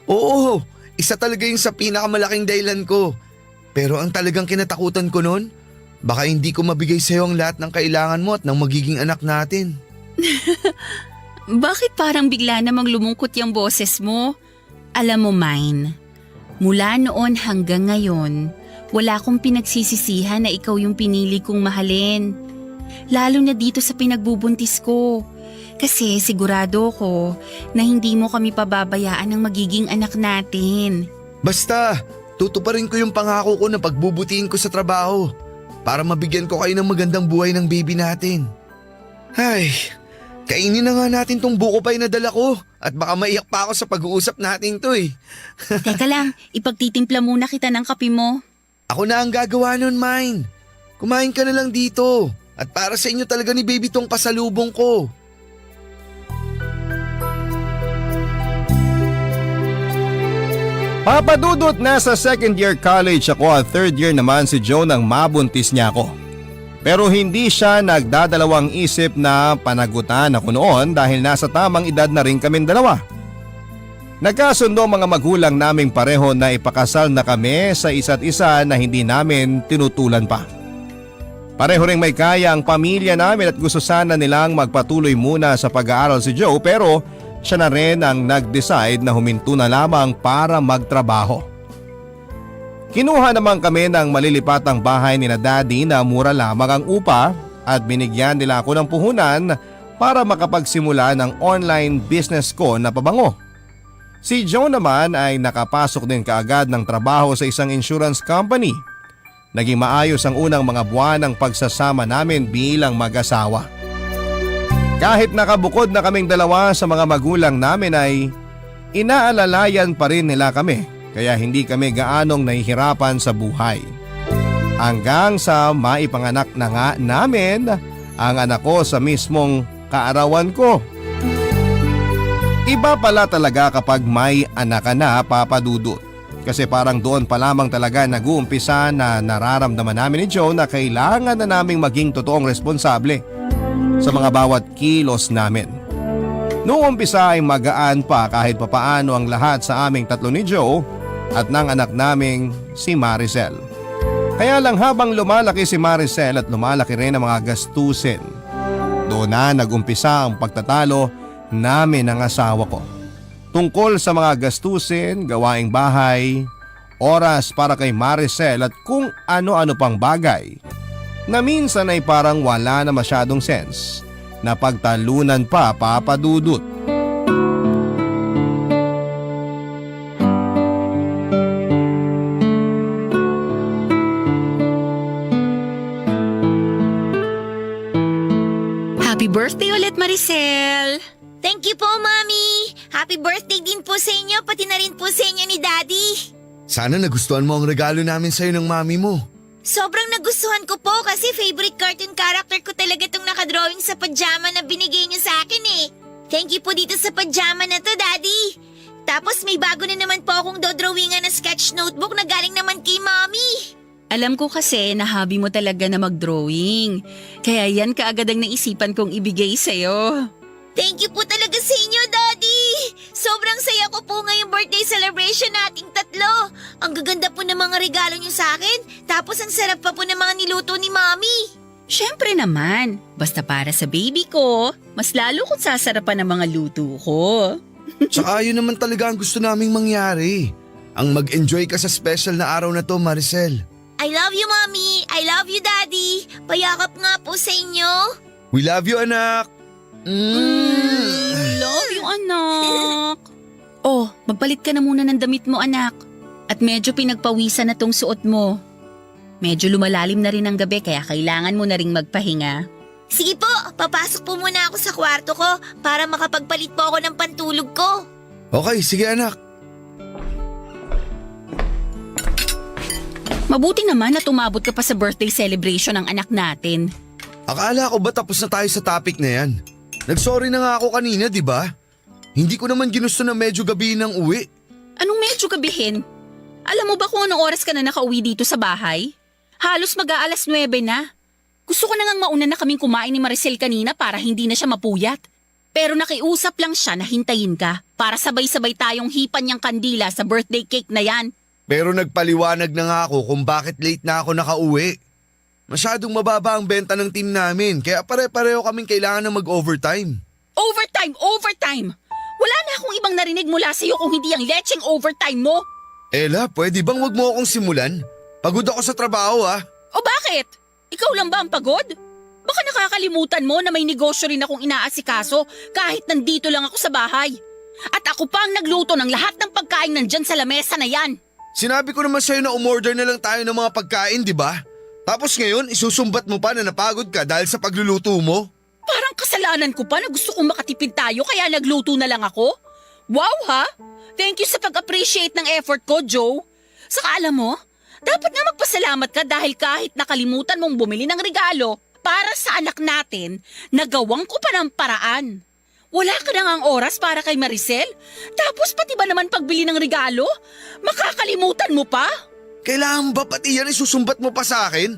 Oo, isa talaga yung sa pinakamalaking dahilan ko. Pero ang talagang kinatakutan ko nun, baka hindi ko mabigay sa'yo ang lahat ng kailangan mo at ng magiging anak natin. Bakit parang bigla namang lumungkot yung boses mo? Alam mo, Mine, mula noon hanggang ngayon, wala akong pinagsisisihan na ikaw yung pinili kong mahalin. Lalo na dito sa pinagbubuntis ko. Kasi sigurado ko na hindi mo kami pababayaan ng magiging anak natin. Basta, tutuparin ko yung pangako ko na pagbubutihin ko sa trabaho para mabigyan ko kayo ng magandang buhay ng baby natin. Ay, kainin na nga natin tong buko pie na dala ko at baka maiyak pa ako sa pag-uusap natin to eh. Teka lang, ipagtitimpla muna kita ng kape mo. Ako na ang gagawa nun, Mine. Kumain ka na lang dito at para sa inyo talaga ni baby tong pasalubong ko. Papadudot, nasa second year college ako at third year naman si Joe nang mabuntis niya ako. Pero hindi siya nagdadalawang isip na panagutan ako noon dahil nasa tamang edad na rin kaming dalawa. Nagkasundo mga magulang naming pareho na ipakasal na kami sa isa't isa na hindi namin tinutulan pa. Pareho ring may kaya ang pamilya namin at gusto sana nilang magpatuloy muna sa pag-aaral si Joe pero siya na rin ang nag-decide na huminto na lamang para magtrabaho. Kinuha naman kami ng malilipatang bahay ni na Daddy na mura lamang ang upa at binigyan nila ako ng puhunan para makapagsimula ng online business ko na pabango. Si Joe naman ay nakapasok din kaagad ng trabaho sa isang insurance company. Naging maayos ang unang mga buwan ng pagsasama namin bilang mag-asawa. Kahit nakabukod na kaming dalawa sa mga magulang namin ay inaalalayan pa rin nila kami kaya hindi kami gaanong nahihirapan sa buhay. Hanggang sa maipanganak na nga namin ang anak ko sa mismong kaarawan ko. Iba pala talaga kapag may anak ka na, Papa Dudut. Kasi parang doon pa lamang talaga nag-uumpisa na nararamdaman namin ni Joe na kailangan na naming maging totoong responsable sa mga bawat kilos namin. Noong umpisa ay magaan pa kahit papaano ang lahat sa aming tatlo ni Joe at ng anak naming si Maricel. Kaya lang habang lumalaki si Maricel at lumalaki rin ang mga gastusin, doon na nag-umpisa ang pagtatalo namin ng asawa ko. Tungkol sa mga gastusin, gawaing bahay, oras para kay Maricel at kung ano-ano pang bagay na minsan ay parang wala na masyadong sense na pagtalunan pa, Papa Dudut. Happy birthday ulit, Maricel! Thank you po, Mami! Happy birthday din po sa inyo, pati na rin po sa inyo ni Daddy! Sana nagustuhan mo ang regalo namin sa'yo ng mami mo. Sobrang nagustuhan ko po kasi favorite cartoon character ko talaga itong nakadrawing sa pajama na binigay niyo sa akin eh. Thank you po dito sa pajama na to, Daddy! Tapos may bago na naman po akong dodrawingan na sketch notebook na galing naman kay Mami! Alam ko kasi na hobby mo talaga na mag-drawing. Kaya yan kaagad ang naisipan kong ibigay sa'yo. Thank you po talaga sa inyo, Daddy! Sobrang saya ko po ngayong birthday celebration nating tatlo. Ang gaganda po ng mga regalo niyo sa akin, tapos ang sarap pa po ng mga niluto ni Mami. Siyempre naman, basta para sa baby ko, mas lalo kong sasarapan ng mga luto ko. Tsaka yun naman talaga ang gusto naming mangyari. Ang mag-enjoy ka sa special na araw na to, Maricel. I love you, Mami. I love you, Daddy. Payakap nga po sa inyo. We love you, anak. Love you, anak. Oh, magpalit ka na muna ng damit mo anak. At medyo pinagpawisan na tong suot mo. Medyo lumalalim na rin ang gabi kaya kailangan mo na ring magpahinga. Sige po, papasok po muna ako sa kwarto ko para makapagpalit po ako ng pantulog ko. Okay, sige anak. Mabuti naman na tumabot ka pa sa birthday celebration ng anak natin. Akala ko ba tapos na tayo sa topic na yan? Nagsorry na nga ako kanina, di ba? Hindi ko naman ginusto na medyo gabi ng uwi. Anong medyo gabihin? Alam mo ba kung anong oras ka na nakauwi dito sa bahay? Halos mag-aalas 9 na. Gusto ko na ngang mauna na kaming kumain ni Maricel kanina para hindi na siya mapuyat. Pero nakiusap lang siya na hintayin ka para sabay-sabay tayong hipan niyang kandila sa birthday cake na yan. Pero nagpaliwanag na nga ako kung bakit late na ako nakauwi. Masyadong mababa ang benta ng team namin kaya pare-pareho kaming kailangan na mag-overtime. Overtime! Overtime! Wala na akong ibang narinig mula sa'yo kung hindi ang lecheng overtime mo. Ella, pwede bang wag mo akong simulan? Pagod ako sa trabaho O bakit? Ikaw lang ba ang pagod? Baka nakakalimutan mo na may negosyo rin akong inaasikaso kahit nandito lang ako sa bahay. At ako pa ang nagluto ng lahat ng pagkain nandyan sa lamesa na yan. Sinabi ko naman sa'yo na umorder na lang tayo ng mga pagkain, di ba? Tapos ngayon, isusumbat mo pa na napagod ka dahil sa pagluluto mo? Parang kasalanan ko pa na gusto kong makatipid tayo kaya nagluto na lang ako. Wow ha! Thank you sa pag-appreciate ng effort ko, Joe. Saka alam mo, dapat nga magpasalamat ka dahil kahit nakalimutan mong bumili ng regalo para sa anak natin, nagawang ko pa ng paraan. Wala ka na ngang oras para kay Maricel? Tapos pati ba naman pagbili ng regalo? Makakalimutan mo pa? Kailangan ba pati yan isusumbat mo pa sa akin?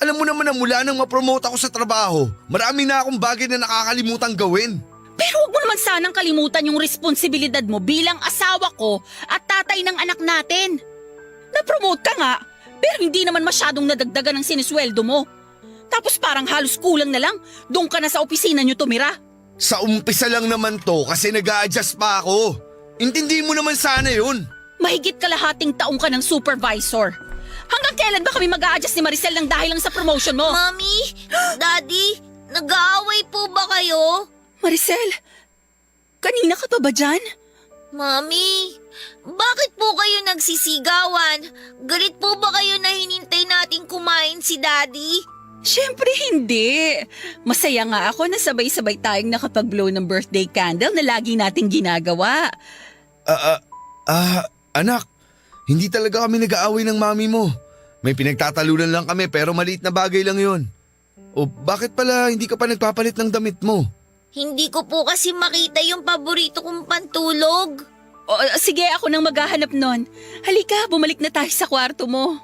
Alam mo naman na mula nang ma-promote ako sa trabaho, marami na akong bagay na nakakalimutang gawin. Pero huwag mo naman sanang kalimutan yung responsibilidad mo bilang asawa ko at tatay ng anak natin. Na-promote ka nga, pero hindi naman masyadong nadagdagan ng sinisweldo mo. Tapos parang halos kulang na lang, doon ka na sa opisina niyo tumira. Sa umpisa lang naman to kasi nag-a-adjust pa ako. Intindi mo naman sana yun. Mahigit kalahating taong ka ng supervisor. Hanggang kailan ba kami mag-a-adjust ni Maricel ng dahil lang sa promotion mo? Mommy, Daddy, nag-aaway po ba kayo? Maricel, kanina ka pa ba dyan? Mommy, bakit po kayo nagsisigawan? Galit po ba kayo na hinintay natin kumain si Daddy? Siyempre hindi. Masaya nga ako na sabay-sabay tayong nakapag-blow ng birthday candle na lagi nating ginagawa. Anak, hindi talaga kami nag-aaway ng mami mo. May pinagtatalunan lang kami pero maliit na bagay lang yon. O bakit pala hindi ka pa nagpapalit ng damit mo? Hindi ko po kasi makita yung paborito kong pantulog. O, sige, ako nang maghahanap nun. Halika, bumalik na tayo sa kwarto mo.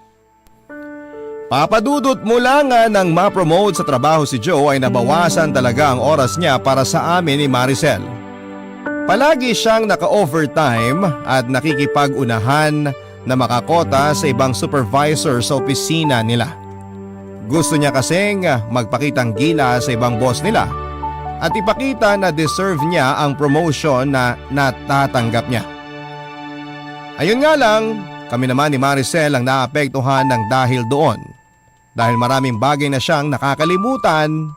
Papadudot mula nga nang ma-promote sa trabaho si Joe ay nabawasan talaga ang oras niya para sa amin ni Maricel. Palagi siyang naka-overtime at nakikipag-unahan na makakota sa ibang supervisor sa opisina nila. Gusto niya kasing magpakitang gila sa ibang boss nila at ipakita na deserve niya ang promotion na natatanggap niya. Ayun nga lang, kami naman ni Maricel ang naapektuhan ng dahil doon. Dahil maraming bagay na siyang nakakalimutan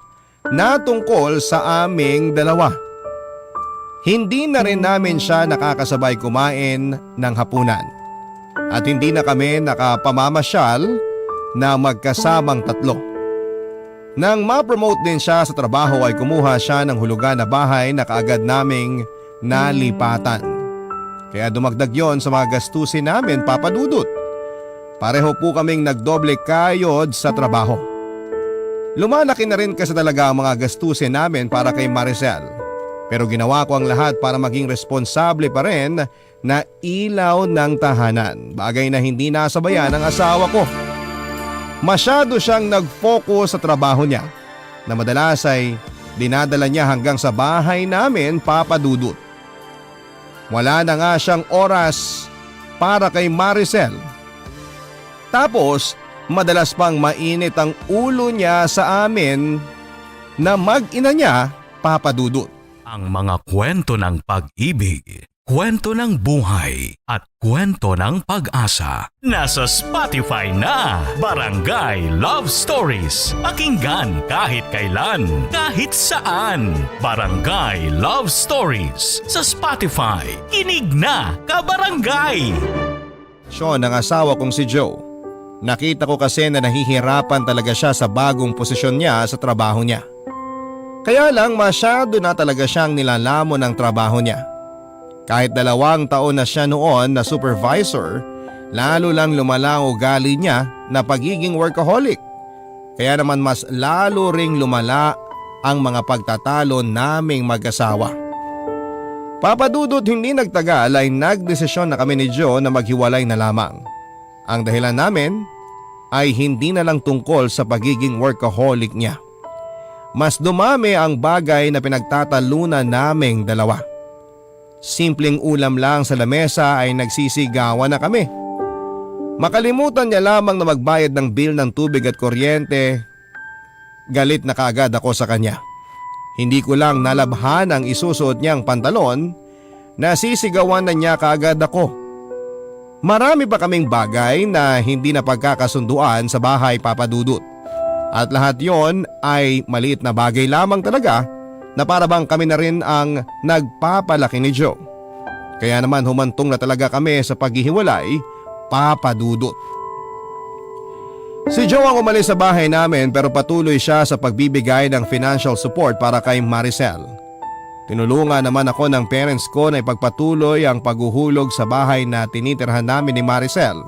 na tungkol sa aming dalawa. Hindi na rin namin siya nakakasabay kumain ng hapunan. At hindi na kami nakapamamasyal na magkasamang tatlo. Nang ma-promote din siya sa trabaho ay kumuha siya ng hulugan na bahay na kaagad naming nalipatan. Kaya dumagdag yon sa mga gastusin namin, Papa Dudut. Pareho po kaming nagdoble kayod sa trabaho. Lumalaki na rin kasi talaga ang mga gastusin namin para kay Maricel. Pero ginawa ko ang lahat para maging responsable pa rin na ilaw ng tahanan. Bagay na hindi nasabayan ng asawa ko. Masyado siyang nag-focus sa trabaho niya na madalas ay dinadala niya hanggang sa bahay namin, Papa Dudut. Wala na nga siyang oras para kay Maricel. Tapos, madalas pang mainit ang ulo niya sa amin na mag-ina niya, Papa Dudut. Ang mga kwento ng pag-ibig, kwento ng buhay at kwento ng pag-asa. Nasa Spotify na, Barangay Love Stories. Pakinggan kahit kailan, kahit saan. Barangay Love Stories sa Spotify. Kinig na, kabarangay! Sean, ang asawa kong si Joe. Nakita ko kasi na nahihirapan talaga siya sa bagong posisyon niya sa trabaho niya. Kaya lang masyado na talaga siyang nilalamon ng trabaho niya. Kahit 2 taon na siya noon na supervisor, lalo lang lumala ang ugali niya na pagiging workaholic. Kaya naman mas lalo ring lumala ang mga pagtatalo naming mag-asawa. Papadudot hindi nagtagal ay nagdesisyon na kami ni Joe na maghiwalay na lamang. Ang dahilan namin ay hindi na lang tungkol sa pagiging workaholic niya. Mas dumami ang bagay na pinagtatalunan naming dalawa. Simpleng ulam lang sa lamesa ay nagsisigawan na kami. Makalimutan niya lamang na magbayad ng bill ng tubig at kuryente, galit na kaagad ako sa kanya. Hindi ko lang nalabhan ang isusuot niyang pantalon, nasisigawan na niya kaagad ako. Marami pa kaming bagay na hindi na pagkakasunduan sa bahay, Papa Dudut. At lahat yon ay maliit na bagay lamang talaga na para bang kami na rin ang nagpapalaki ni Joe. Kaya naman humantong na talaga kami sa paghihiwalay, Papa Dudut. Si Joe ang umalis sa bahay namin pero patuloy siya sa pagbibigay ng financial support para kay Maricel. Tinulungan naman ako ng parents ko na ipagpatuloy ang paghuhulog sa bahay na tinitirhan namin ni Maricel.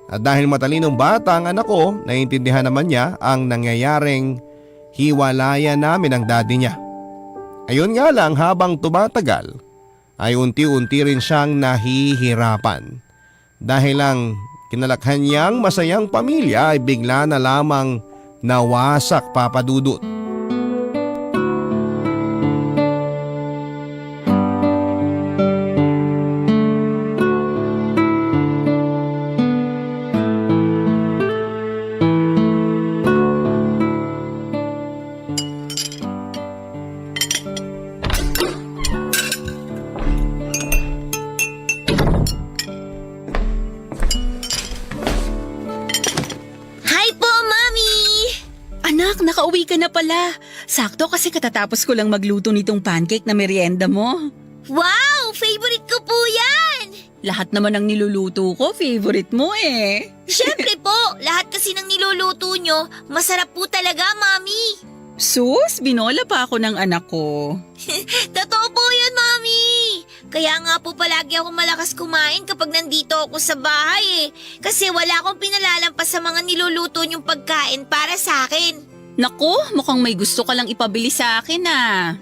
At dahil matalinong bata ang anak ko, naiintindihan naman niya ang nangyayaring hiwalayan namin ng daddy niya. Ayun nga lang, habang tumatagal ay unti-unti rin siyang nahihirapan. Dahil lang kinalakhan niyang masayang pamilya ay bigla na lamang nawasak, Papa Dudut. Nakauwi ka na pala. Sakto kasi katatapos ko lang magluto nitong pancake na merienda mo. Wow! Favorite ko po yan! Lahat naman ng niluluto ko, favorite mo eh. Siyempre po, lahat kasi ng niluluto nyo, masarap po talaga, Mami. Sus, binola pa ako ng anak ko. Totoo po yun, Mami. Kaya nga po palagi ako malakas kumain kapag nandito ako sa bahay eh. Kasi wala akong pinalalampas sa mga niluluto nyong pagkain para sa akin. Naku, mukhang may gusto ka lang ipabili sa akin ah.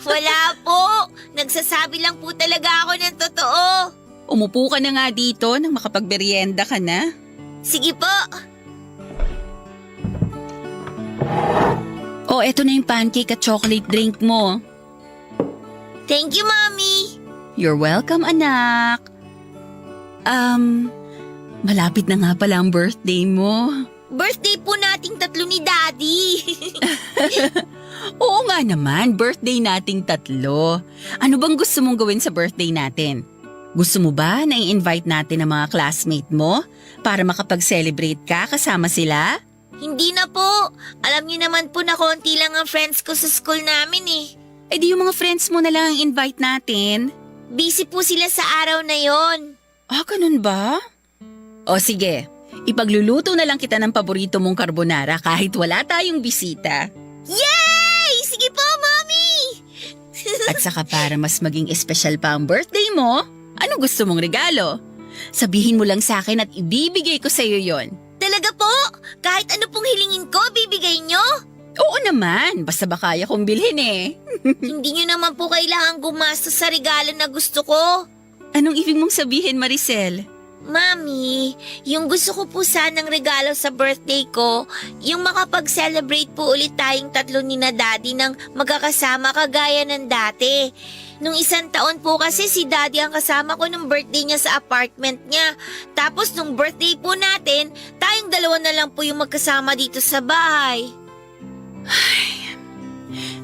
Wala po. Nagsasabi lang po talaga ako ng totoo. Umupo ka na nga dito nang makapagmerienda ka na. Sige po. Oh, eto na yung pancake at chocolate drink mo. Thank you, Mommy. You're welcome, anak. Malapit na nga pala ang birthday mo. Birthday po nating 3 ni Daddy. Oo nga naman, birthday nating 3. Ano bang gusto mong gawin sa birthday natin? Gusto mo ba na i-invite natin ang mga classmate mo para makapag-celebrate ka kasama sila? Hindi na po. Alam niyo naman po na konti lang ang friends ko sa school namin eh. Eh di yung mga friends mo na lang ang invite natin. Busy po sila sa araw na yon. Ah, ganun ba? O sige, ipagluluto na lang kita ng paborito mong carbonara kahit wala tayong bisita. Yay! Sige po, Mommy! At saka para mas maging espesyal pa ang birthday mo, ano gusto mong regalo? Sabihin mo lang sa akin at ibibigay ko sa iyo yon. Talaga po? Kahit ano pong hilingin ko, bibigay nyo? Oo naman, basta ba kaya kong bilhin eh. Hindi nyo naman po kailangan gumastos sa regalo na gusto ko. Anong ibig mong sabihin, Maricel? Mami, yung gusto ko po sanang regalo sa birthday ko, yung makapag-celebrate po ulit tayong 3 ni na Daddy ng magkakasama kagaya ng dati. Nung 1 taon po kasi si Daddy ang kasama ko nung birthday niya sa apartment niya. Tapos nung birthday po natin, tayong 2 na lang po yung magkasama dito sa bahay.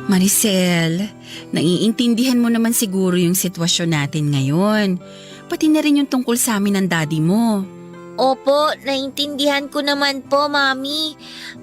Maricel, naiintindihan mo naman siguro yung sitwasyon natin ngayon. Pati na rin yung tungkol sa amin ng daddy mo. Opo, naintindihan ko naman po, Mami.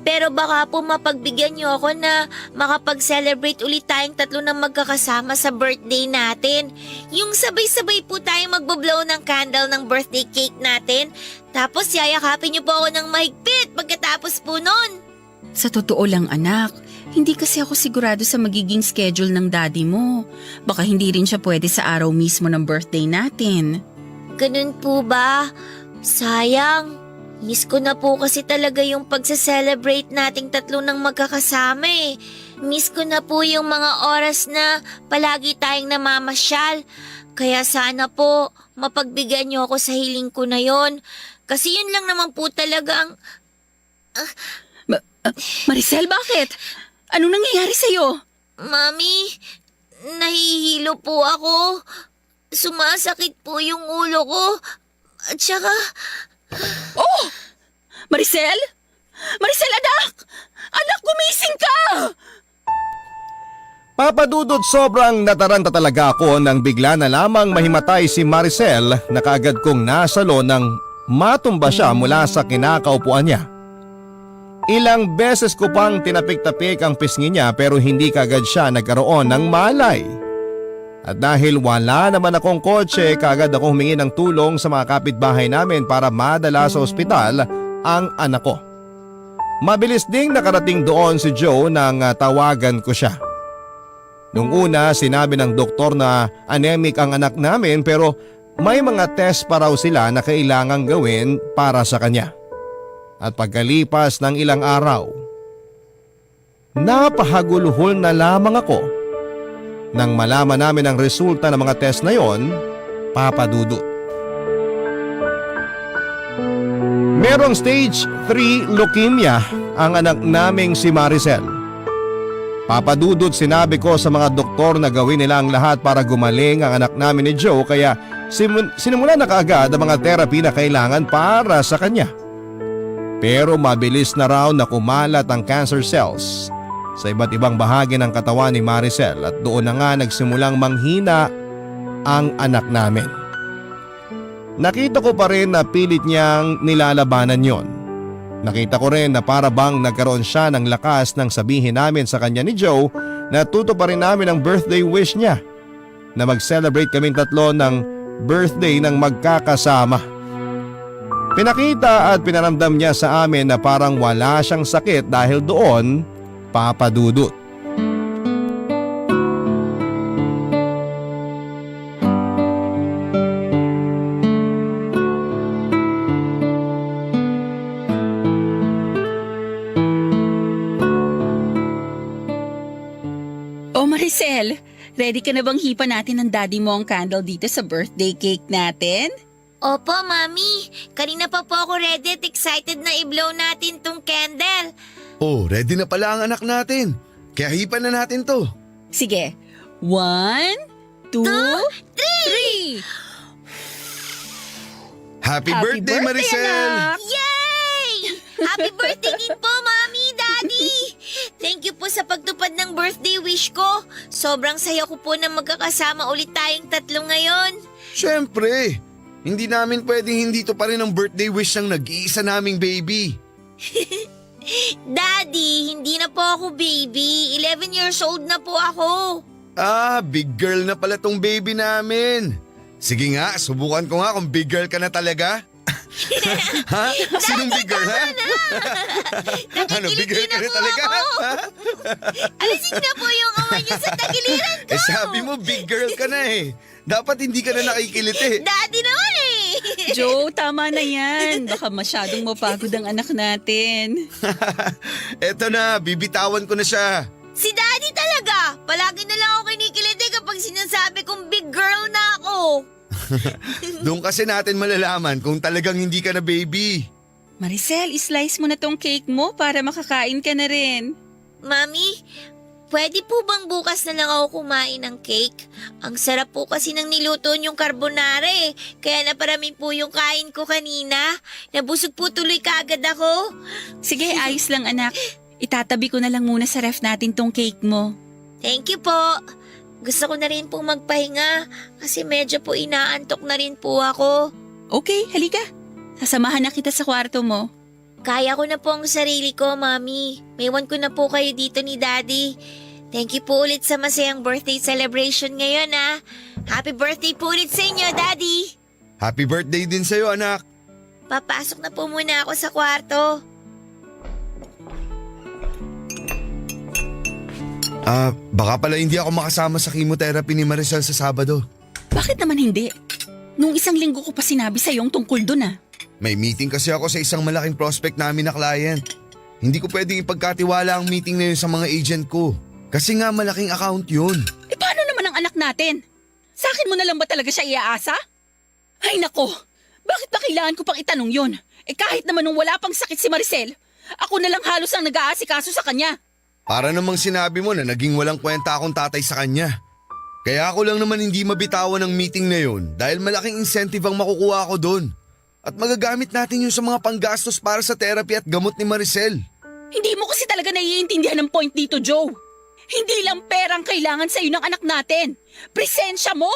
Pero baka po mapagbigyan niyo ako na makapag-celebrate ulit tayong tatlo na magkakasama sa birthday natin. Yung sabay-sabay po tayong magbablow ng candle ng birthday cake natin. Tapos yayakapin niyo po ako ng mahigpit pagkatapos po nun. Sa totoo lang anak, hindi kasi ako sigurado sa magiging schedule ng daddy mo. Baka hindi rin siya pwede sa araw mismo ng birthday natin. Ganun po ba? Sayang. Miss ko na po kasi talaga yung pagsa-celebrate nating tatlo ng magkakasama eh. Miss ko na po yung mga oras na palagi tayong namamasyal. Kaya sana po mapagbigyan niyo ako sa hiling ko na yon. Kasi yun lang naman po talaga ang... Maricel, bakit? Anong nangyayari sa'yo? Mami, nahihilo po ako. Sumasakit po yung ulo ko. At saka... Oh! Maricel? Maricel, anak! Anak, gumising ka! Papadudot, sobrang nataranta talaga ako nang bigla na lamang mahimatay si Maricel na kaagad kong nasalo nang matumba siya mula sa kinakaupuan niya. Ilang beses ko pang tinapik-tapik ang pisngi niya pero hindi kaagad siya nagkaroon ng malay. At dahil wala naman akong kotse, kaagad ako humingi ng tulong sa mga kapitbahay namin para madala sa ospital ang anak ko. Mabilis ding nakarating doon si Joe nang tawagan ko siya. Nung una, sinabi ng doktor na anemic ang anak namin pero may mga test pa raw sila na kailangang gawin para sa kanya. At pagkalipas ng ilang araw, napahaguluhol na lamang ako nang malaman namin ang resulta ng mga test na yon, papadudot. Merong stage 3 leukemia ang anak naming si Maricel. Papadudot, sinabi ko sa mga doktor na gawin nila ang lahat para gumaling ang anak namin ni Joe kaya sinimula na kaagad ang mga therapy na kailangan para sa kanya. Pero mabilis na raw na kumalat ang cancer cells sa iba't ibang bahagi ng katawan ni Maricel at doon na nga nagsimulang manghina ang anak namin. Nakita ko pa rin na pilit niyang nilalabanan yon. Nakita ko rin na para bang nagkaroon siya ng lakas nang sabihin namin sa kanya ni Joe na tutuparin namin ang birthday wish niya na mag-celebrate kaming tatlo ng birthday ng magkakasama. Pinakita at pinaramdam niya sa amin na parang wala siyang sakit dahil doon, papadudot. Oh Maricel, ready ka na bang hipa natin ng daddy mo ang candle dito sa birthday cake natin? Opo, Mami. Kanina pa po ako ready at excited na i-blow natin tong candle. Oh, ready na pala ang anak natin. Kaya hipan na natin to. Sige, 1, 2, 3! Happy birthday, Maricel! anak! Yay! Happy birthday din po, Mami, Daddy! Thank you po sa pagtupad ng birthday wish ko. Sobrang saya ko po na magkakasama ulit tayong tatlo ngayon. Siyempre, hindi namin pwedeng hindi to pa rin ang birthday wish ng nag-iisa naming baby. Daddy, hindi na po ako baby. 11 years old na po ako. Ah, big girl na pala tong baby namin. Sige nga, subukan ko nga kung big girl ka na talaga. Ha? Sinong big girl, ha? Ano, big girl ka na talaga? Ha? Alisin na po yung kamay niyo sa tagiliran ko. Sabi mo big girl ka na eh. Dapat hindi ka na nakikilit eh. Daddy naman eh. Joe, tama na yan. Baka masyadong mapagod ang anak natin. Eto na, bibitawan ko na siya. Si Daddy talaga. Palagi na lang ako kinikiliti kapag sinasabi kong big girl na ako. Doon kasi natin malalaman kung talagang hindi ka na baby. Maricel, islice mo na tong cake mo para makakain ka na rin. Mami, pwede po bang bukas na lang ako kumain ng cake? Ang sarap po kasi ng niluto niyong carbonara eh. Kaya naparami po yung kain ko kanina. Nabusog po tuloy kaagad ako. Sige, ayos lang anak. Itatabi ko na lang muna sa ref natin tong cake mo. Thank you po. Gusto ko na rin pong magpahinga kasi medyo po inaantok na rin po ako. Okay, halika. Sasamahan na kita sa kwarto mo. Kaya ko na po ang sarili ko, Mami. Maiwan ko na po kayo dito ni Daddy. Thank you po ulit sa masayang birthday celebration ngayon, ah. Happy birthday po ulit sa inyo, Daddy. Happy birthday din sa'yo, anak. Papasok na po muna ako sa kwarto. Baka pala hindi ako makasama sa chemotherapy ni Maricel sa Sabado. Bakit naman hindi? Nung isang linggo ko pa sinabi sa'yo yung tungkol dun ah. May meeting kasi ako sa isang malaking prospect namin na client. Hindi ko pwedeng ipagkatiwala ang meeting na yun sa mga agent ko. Kasi nga malaking account yun. Eh paano naman ang anak natin? Sa akin mo na lang ba talaga siya iaasa? Ay nako, bakit ba kailangan ko pang itanong yun? Eh kahit naman nung wala pang sakit si Maricel, ako na lang halos ang nag-aasikaso sa kanya. Para namang sinabi mo na naging walang kwenta akong tatay sa kanya. Kaya ako lang naman hindi mabitawan ng meeting na yun dahil malaking incentive ang makukuha ko doon. At magagamit natin yun sa mga panggastos para sa therapy at gamot ni Maricel. Hindi mo kasi talaga naiintindihan ang point dito, Joe. Hindi lang perang kailangan sa'yo ng anak natin. Presensya mo.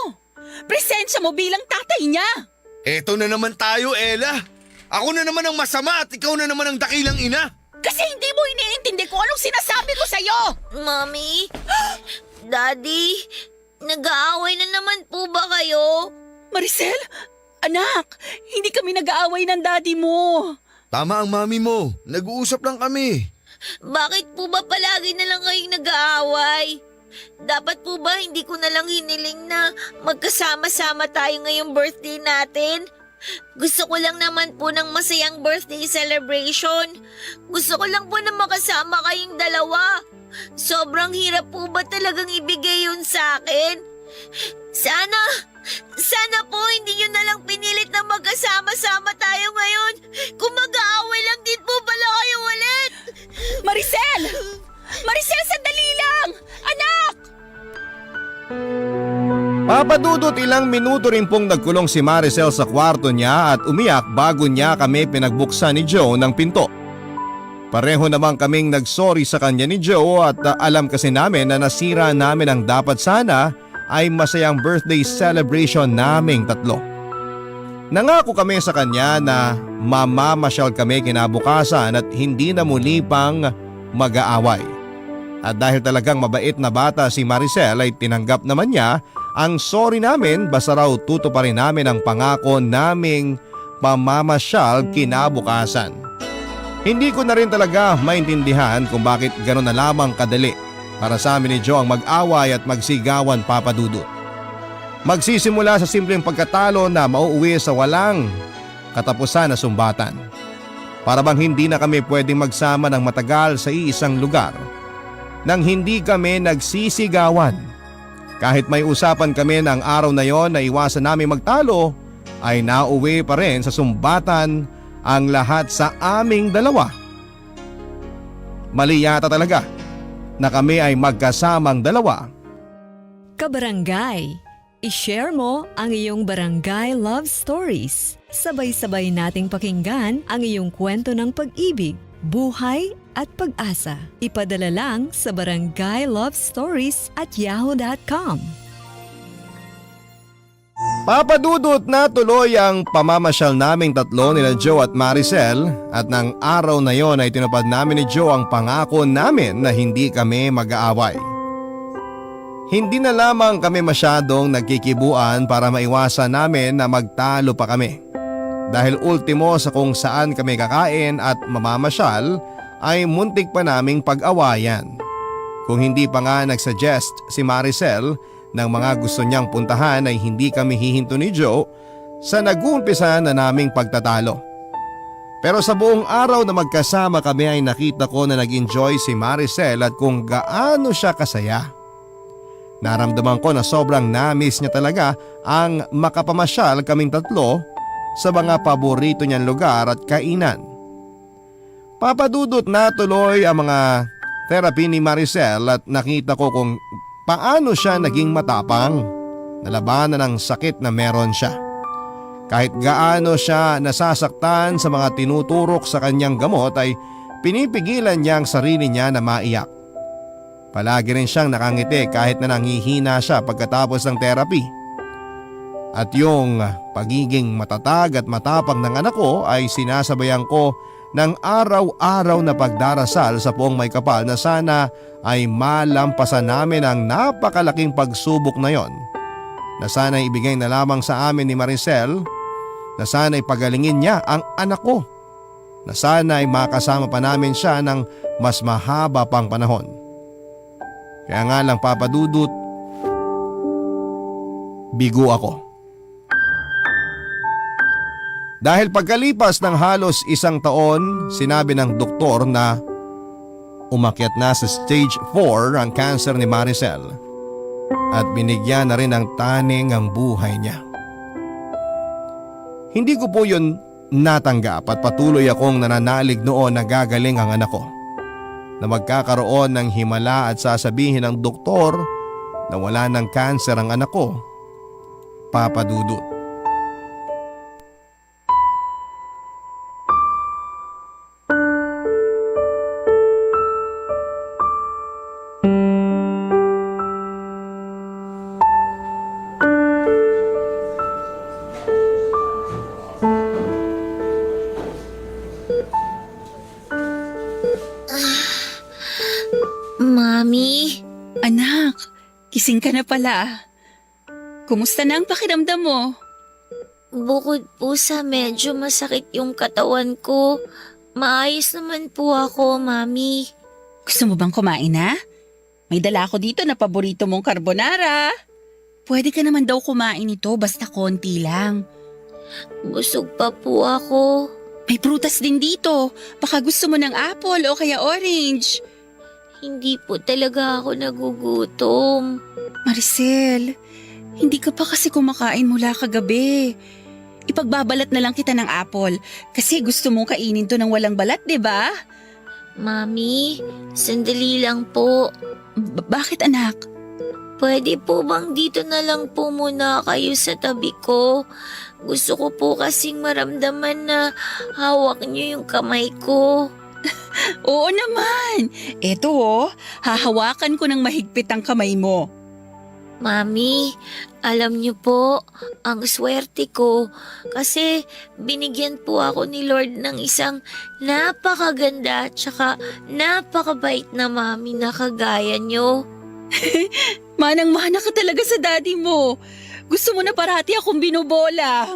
Presensya mo bilang tatay niya. Eto na naman tayo, Ella. Ako na naman ang masama at ikaw na naman ang dakilang ina. Kasi hindi mo iniintindi kung anong sinasabi ko sa'yo. Mami? Daddy? Nag-aaway na naman po ba kayo? Maricel, anak, hindi kami nag-aaway ng daddy mo. Tama ang mami mo. Nag-uusap lang kami. Bakit po ba palagi na lang kayong nag-aaway? Dapat po ba hindi ko na lang hiniling na magkasama-sama tayo ngayong birthday natin? Gusto ko lang naman po ng masayang birthday celebration. Gusto ko lang po na makasama kayong dalawa. Sobrang hirap po ba talagang ibigay yun sa akin? Sana po hindi nyo na lang pinilit na magkasama-sama tayo ngayon. Kung mag-aaway lang din po pala kayo ulit. Maricel! Maricel, sandali lang! Anak! Papadudot ilang minuto rin pong nagkulong si Maricel sa kwarto niya at umiyak bago niya kami pinagbuksan ni Joe ng pinto. Pareho naman kaming nagsorry sa kanya ni Joe at alam kasi namin na nasira namin ang dapat sana ay masayang birthday celebration naming tatlo. Nangako kami sa kanya na mamamasyal kami kinabukasan at hindi na muli pang mag-aaway. At dahil talagang mabait na bata si Maricel ay tinanggap naman niya ang sorry namin basta raw tutuparin namin ang pangako naming pamamasyal kinabukasan. Hindi ko na rin talaga maintindihan kung bakit gano'n na lamang kadali para sa amin ni Joe ang mag-away at magsigawan, papadudot. Magsisimula sa simpleng pagkatalo na mauuwi sa walang katapusan na sumbatan. Para bang hindi na kami pwedeng magsama ng matagal sa iisang lugar nang hindi kami nagsisigawan. Kahit may usapan kami ng araw na yon na iwasan namin magtalo, ay nauwi pa rin sa sumbatan ang lahat sa aming dalawa. Mali yata talaga na kami ay magkasamang dalawa. Kabarangay, i-share mo ang iyong barangay love stories. Sabay-sabay nating pakinggan ang iyong kwento ng pag-ibig, buhay at pag-asa. Ipadala lang sa barangaylovestories@yahoo.com. Papadudot na tuloy ang pamamasyal naming tatlo nila Joe at Maricel at ng araw na yon ay tinupad namin ni Joe ang pangako namin na hindi kami mag-aaway. Hindi na lamang kami masyadong nagkikibuan para maiwasan namin na magtalo pa kami. Dahil ultimo sa kung saan kami kakain at mamamasyal ay muntik pa naming pag-awayan. Kung hindi pa nga nagsuggest si Maricel ng mga gusto niyang puntahan ay hindi kami hihinto ni Joe sa nag-uumpisa na naming pagtatalo. Pero sa buong araw na magkasama kami ay nakita ko na nag-enjoy si Maricel at kung gaano siya kasaya. Naramdaman ko na sobrang na-miss niya talaga ang makapamasyal kaming tatlo sa mga paborito niyang lugar at kainan. Papadudot na tuloy ang mga therapy ni Maricel at nakita ko kung paano siya naging matapang na labanan ng sakit na meron siya. Kahit gaano siya nasasaktan sa mga tinuturok sa kanyang gamot ay pinipigilan niya ang sarili niya na maiyak. Palagi rin siyang nakangiti kahit na nanghihina siya pagkatapos ng therapy. At yung pagiging matatag at matapang ng anak ko ay sinasabayan ko ng araw-araw na pagdarasal sa Poong May Kapal na sana ay malampasan namin ang napakalaking pagsubok na yon. Na sana ibigay na lamang sa amin ni Maricel, na sana ipagalingin niya ang anak ko, na sana ay makasama pa namin siya ng mas mahaba pang panahon. Kaya nga lang Papa Dudut, bigo ako. Dahil pagkalipas ng halos 1 taon, sinabi ng doktor na umakyat na sa stage 4 ang cancer ni Maricel at binigyan na rin ng taning ang buhay niya. Hindi ko po yun natanggap at patuloy akong nananalig noon na gagaling ang anak ko, na magkakaroon ng himala at sasabihin ng doktor na wala ng cancer ang anak ko, Papa Dudut. Mami, Anak, gising ka na pala. Kumusta na ang pakiramdam mo? bukod po sa medyo masakit yung katawan ko, maayos naman po ako, Mami. Gusto mo bang kumain na? May dala ako dito na paborito mong carbonara. Pwede ka naman daw kumain ito basta konti lang. Busog pa po ako. May prutas din dito. Baka gusto mo ng apple o kaya orange. Hindi po talaga ako nagugutom. Maricel, hindi ka pa kasi kumakain mula kagabi. Ipagbabalat na lang kita ng apple kasi gusto mong kainin to ng walang balat, di ba? Mami, sandali lang po. Bakit anak? Pwede po bang dito na lang po muna kayo sa tabi ko? Gusto ko po kasing maramdaman na hawak niyo yung kamay ko. Oo naman. Eto hahawakan ko ng mahigpit ang kamay mo. Mami, alam niyo po, ang swerte ko kasi binigyan po ako ni Lord ng isang napakaganda at saka napakabait na mami na kagaya niyo. Manang-mana ka talaga sa daddy mo. Gusto mo na parati akong binobola.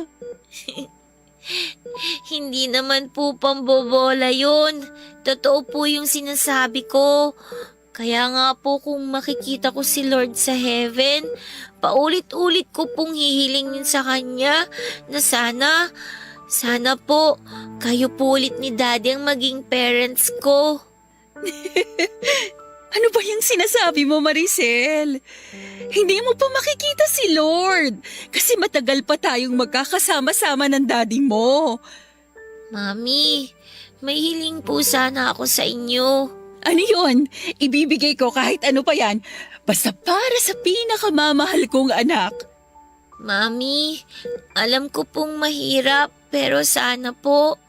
Hindi naman po pambobola yun. Totoo po yung sinasabi ko. Kaya nga po kung makikita ko si Lord sa heaven, paulit-ulit ko pong hihilingin sa Kanya na sana po kayo po ulit ni Daddy ang maging parents ko. Ano ba yung sinasabi mo, Maricel? Hindi mo pa makikita si Lord kasi matagal pa tayong magkakasama-sama ng daddy mo. Mami, may hiling po sana ako sa inyo. Ano yun? Ibibigay ko kahit ano pa yan. Basta para sa pinakamamahal kong anak. Mami, alam ko pong mahirap pero sana po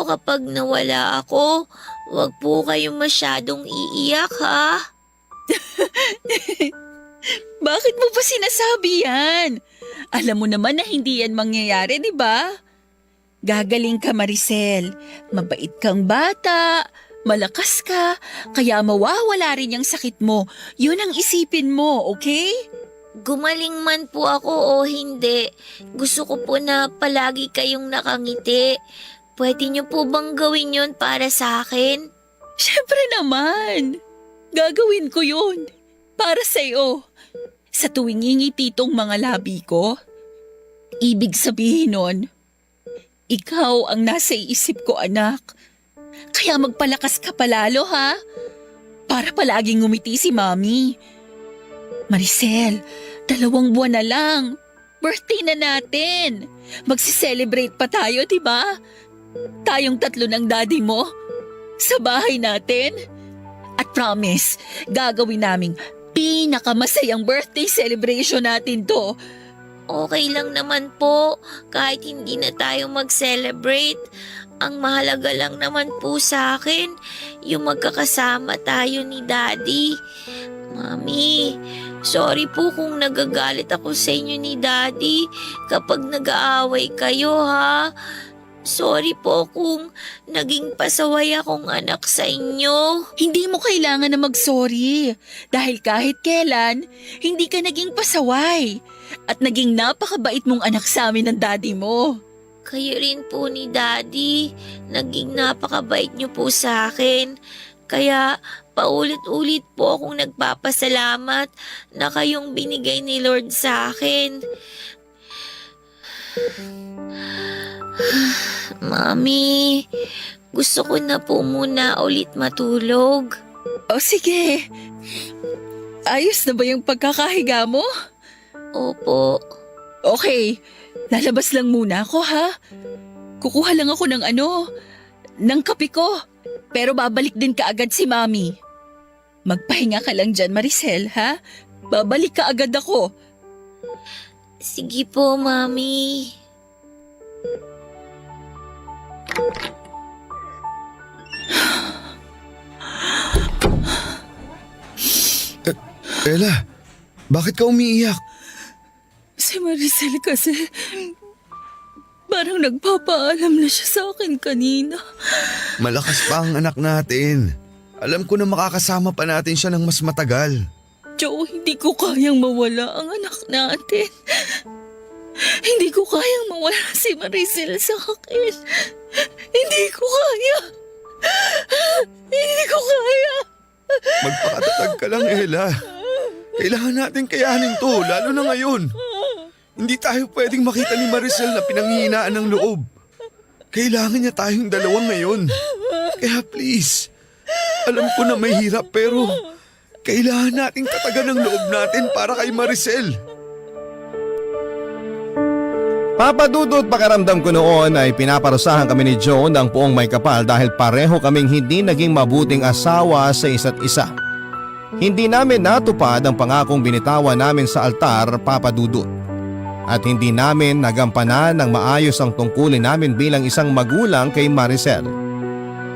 kapag nawala ako, wag po kayong masyadong iiyak ha. Bakit mo pa sinasabi yan? Alam mo naman na hindi yan mangyayari, di ba? Gagaling ka, Maricel. Mabait kang bata. Malakas ka, kaya mawawala rin yung sakit mo. Yun ang isipin mo, okay? Gumaling man po ako o hindi, gusto ko po na palagi kayong nakangiti. Pwede niyo po bang gawin yun para sa akin? Siyempre naman. Gagawin ko yun. Para sa'yo. Sa tuwing ngingiti tong mga labi ko, ibig sabihin nun, ikaw ang nasa isip ko, anak. Kaya magpalakas ka palalo, ha? Para palaging ngumiti si Mami. Maricel, 2 buwan na lang. Birthday na natin. Magsi-celebrate pa tayo, di ba? Tayong 3 ng daddy mo. Sa bahay natin. At promise, gagawin naming pinakamasayang birthday celebration natin to. Okay lang naman po kahit hindi na tayo mag-celebrate. Ang mahalaga lang naman po sa akin, yung magkakasama tayo ni Daddy. Mami, sorry po kung nagagalit ako sa inyo ni Daddy kapag nag-aaway kayo ha. Sorry po kung naging pasaway akong anak sa inyo. Hindi mo kailangan na mag-sorry dahil kahit kailan, hindi ka naging pasaway at naging napakabait mong anak sa amin ng daddy mo. Kayo rin po ni Daddy, naging napakabait niyo po sa akin. Kaya paulit-ulit po akong nagpapasalamat na kayong binigay ni Lord sa akin. Mami, gusto ko na po muna ulit matulog. O sige, ayos na ba yung pagkakahiga mo? Opo. Okay, lalabas lang muna ako ha. Kukuha lang ako ng kape ko. Pero babalik din kaagad si Mami. Magpahinga ka lang dyan, Maricel, ha? Babalik ka agad ako. Sige po, Mami. Ella, bakit ka umiiyak? Si Maricel kasi parang nagpapaalam na siya sa akin kanina. Malakas pa ang anak natin. Alam ko na makakasama pa natin siya ng mas matagal. Joe, hindi ko kayang mawala ang anak natin. Hindi ko kayang mawala si Maricel sa akin. Hindi ko kaya. Hindi ko kaya. Magpakatatag ka lang, Ella. Kailangan natin kayanin to, lalo na ngayon. Hindi tayo pwedeng makita ni Maricel na pinanghihinaan ng loob. Kailangan niya tayong dalawang ngayon. Kaya please, alam ko na may hirap pero kailangan nating tatagan ang loob natin para kay Maricel. Papa Dudut, pakiramdam ko noon ay pinaparusahan kami ni Joe ng puong may kapal dahil pareho kaming hindi naging mabuting asawa sa isa't isa. Hindi namin natupad ang pangakong binitawan namin sa altar, Papa Dudut. At hindi namin nagampanan ng maayos ang tungkulin namin bilang isang magulang kay Maricel.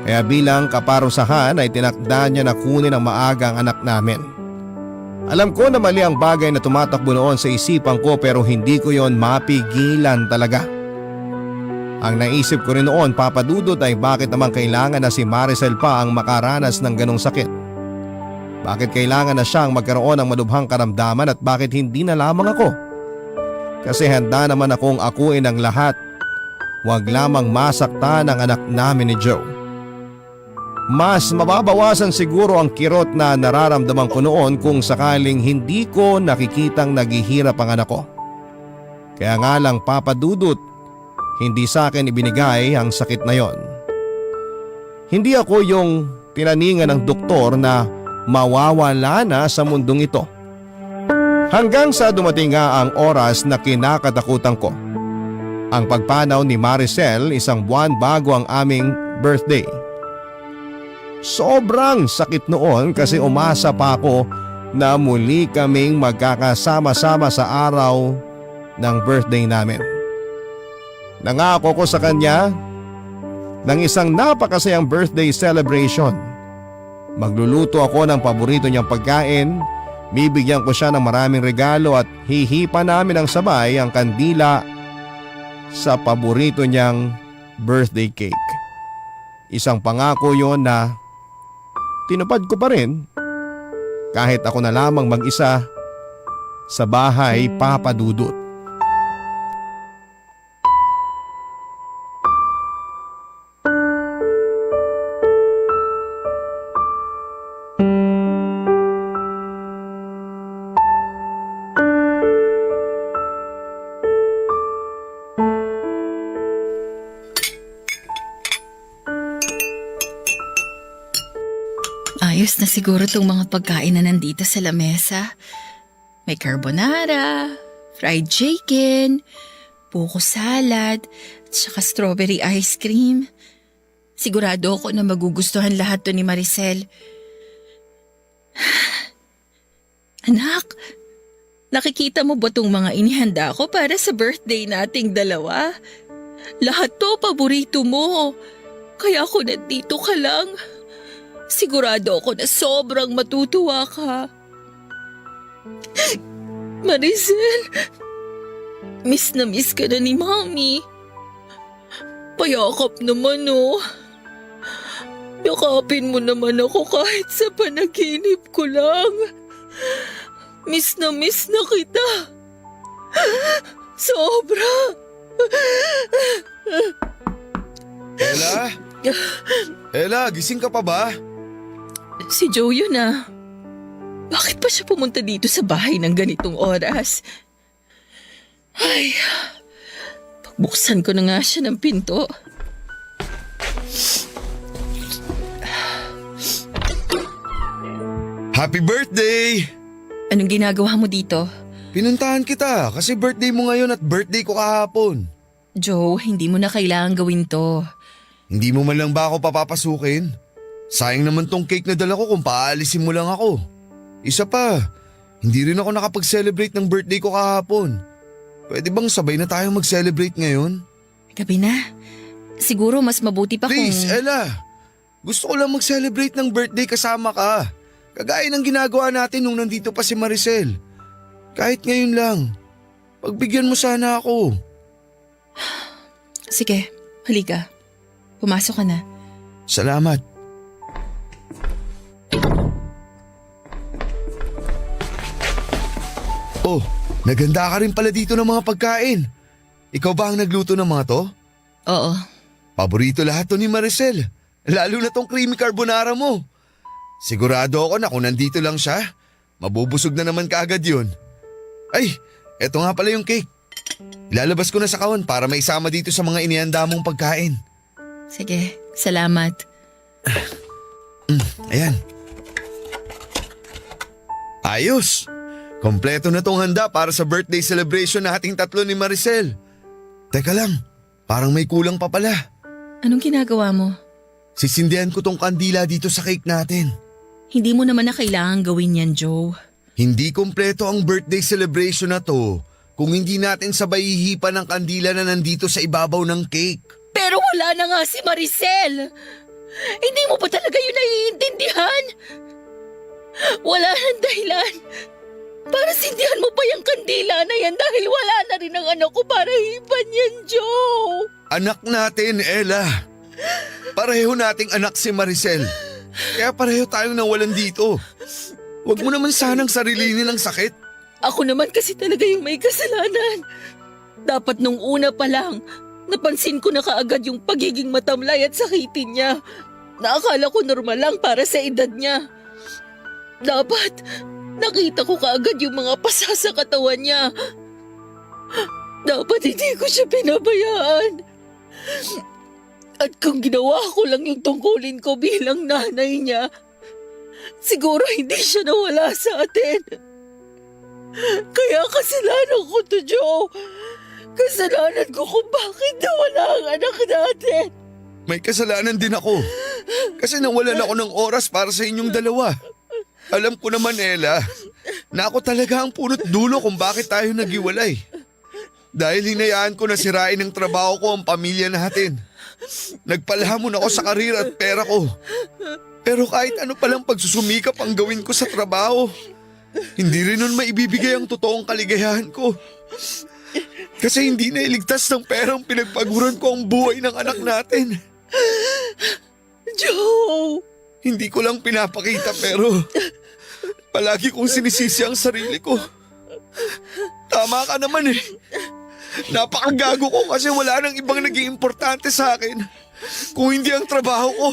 Kaya bilang kaparusahan ay tinakda niya na kunin ang maaga ang anak namin. Alam ko na mali ang bagay na tumatakbo noon sa isipan ko pero hindi ko yon mapigilan talaga. Ang naisip ko rin noon, Papa Dudut, ay bakit naman kailangan na si Maricel pa ang makaranas ng ganong sakit? Bakit kailangan na siyang magkaroon ng malubhang karamdaman at bakit hindi na lamang ako? Kasi handa naman akong akuin ang lahat. Huwag lamang masaktan ang anak namin ni Joe. Mas mababawasan siguro ang kirot na nararamdaman ko noon kung sakaling hindi ko nakikitang naghihirap ang anak ko. Kaya nga lang, Papa Dudut, hindi sa akin ibinigay ang sakit na yon. Hindi ako yung tinaningan ng doktor na mawawala na sa mundong ito. Hanggang sa dumating nga ang oras na kinakatakutan ko. Ang pagpanaw ni Maricel isang buwan bago ang aming birthday. Sobrang sakit noon kasi umasa pa ako na muli kaming magkakasama-sama sa araw ng birthday namin. Nangako ko sa kanya ng isang napakasayang birthday celebration. Magluluto ako ng paborito niyang pagkain, bibigyan ko siya ng maraming regalo at hihipa namin ng sabay ang kandila sa paborito niyang birthday cake. Isang pangako yon na tinupad ko pa rin kahit ako na lamang mag-isa sa bahay, Papa Dudut. Ayos na siguro itong mga pagkain na nandito sa lamesa. May carbonara, fried chicken, buko salad, at saka strawberry ice cream. Sigurado ako na magugustuhan lahat to ni Maricel. Anak, nakikita mo ba itong mga inihanda ko para sa birthday nating dalawa? Lahat to paborito mo. Kaya ako nandito ka lang. Sigurado ako na sobrang matutuwa ka. Maricel, miss na miss ka na ni Mami. Payakap naman oh. Yakapin mo naman ako kahit sa panaginip ko lang. Miss na kita. Sobra. Ella? Ella, gising ka pa ba? Si Joe yun ah. Bakit pa siya pumunta dito sa bahay ng ganitong oras? Ay, pagbuksan ko na nga siya ng pinto. Happy birthday! Anong ginagawa mo dito? Pinuntahan kita kasi birthday mo ngayon at birthday ko kahapon. Joe, hindi mo na kailangan gawin to. Hindi mo man lang ba ako papapasukin? Sayang naman tong cake na dala ko kung paalisin mo lang ako. Isa pa, hindi rin ako nakapag-celebrate ng birthday ko kahapon. Pwede bang sabay na tayong mag-celebrate ngayon? Gabi na. Siguro mas mabuti pa Please, kung… Ella. Gusto ko lang mag-celebrate ng birthday kasama ka. Kagaya ng ginagawa natin nung nandito pa si Maricel. Kahit ngayon lang. Pagbigyan mo sana ako. Sige, halika. Pumasok ka na. Salamat. Oh, naganda ka rin pala dito ng mga pagkain. Ikaw ba ang nagluto ng mga to? Oo. Paborito lahat to ni Maricel. Lalo na tong creamy carbonara mo. Sigurado ako na kung nandito lang siya, mabubusog na naman kaagad yun. Ay, eto nga pala yung cake. Ilalabas ko na sa kahon para maisama dito sa mga inihanda mong pagkain. Sige, salamat. Ayan. Ayos! Kompleto na tong handa para sa birthday celebration nating tatlo ni Maricel. Teka lang, parang may kulang pa pala. Anong ginagawa mo? Sisindihan ko tong kandila dito sa cake natin. Hindi mo naman na kailangan gawin yan, Joe. Hindi kompleto ang birthday celebration na to kung hindi natin sabay hihipan ng kandila na nandito sa ibabaw ng cake. Pero wala na nga si Maricel. Hindi mo pa talaga yun naiintindihan? Wala nang dahilan. Para sindihan mo pa yung kandila na yan dahil wala na rin ang anak ko para hipan yan, Joe. Anak natin, Ella. Pareho nating anak si Maricel. Kaya pareho tayong nawalan dito. Huwag mo naman sanang sarilinin ng sakit. Ako naman kasi talaga yung may kasalanan. Dapat nung una pa lang, napansin ko na kaagad yung pagiging matamlay at sakitin niya. Naakala ko normal lang para sa edad niya. Dapat nakita ko kaagad yung mga pasa sa katawan niya. Dapat hindi ko siya pinabayaan. At kung ginawa ko lang yung tungkulin ko bilang nanay niya, siguro hindi siya nawala sa atin. Kaya kasalanan ko to, Joe. Kasalanan ko kung bakit nawala ang anak natin. May kasalanan din ako. Kasi nawalan ako ng oras para sa inyong dalawa. Alam ko naman, Ella, na ako talaga ang punot dulo kung bakit tayo naghiwalay. Dahil hinayaan ko na sirain ng trabaho ko ang pamilya natin. Nagpalahamon ako sa karir at pera ko. Pero kahit ano palang pagsusumikap ang gawin ko sa trabaho, hindi rin nun maibibigay ang totoong kaligayahan ko. Kasi hindi na iligtas ng perang pinagpaguran ko ang buhay ng anak natin. Joe! Hindi ko lang pinapakita pero palagi kong sinisisi ang sarili ko. Tama ka naman eh. Napakagago ko kasi wala nang ibang naging importante sa akin kung hindi ang trabaho ko.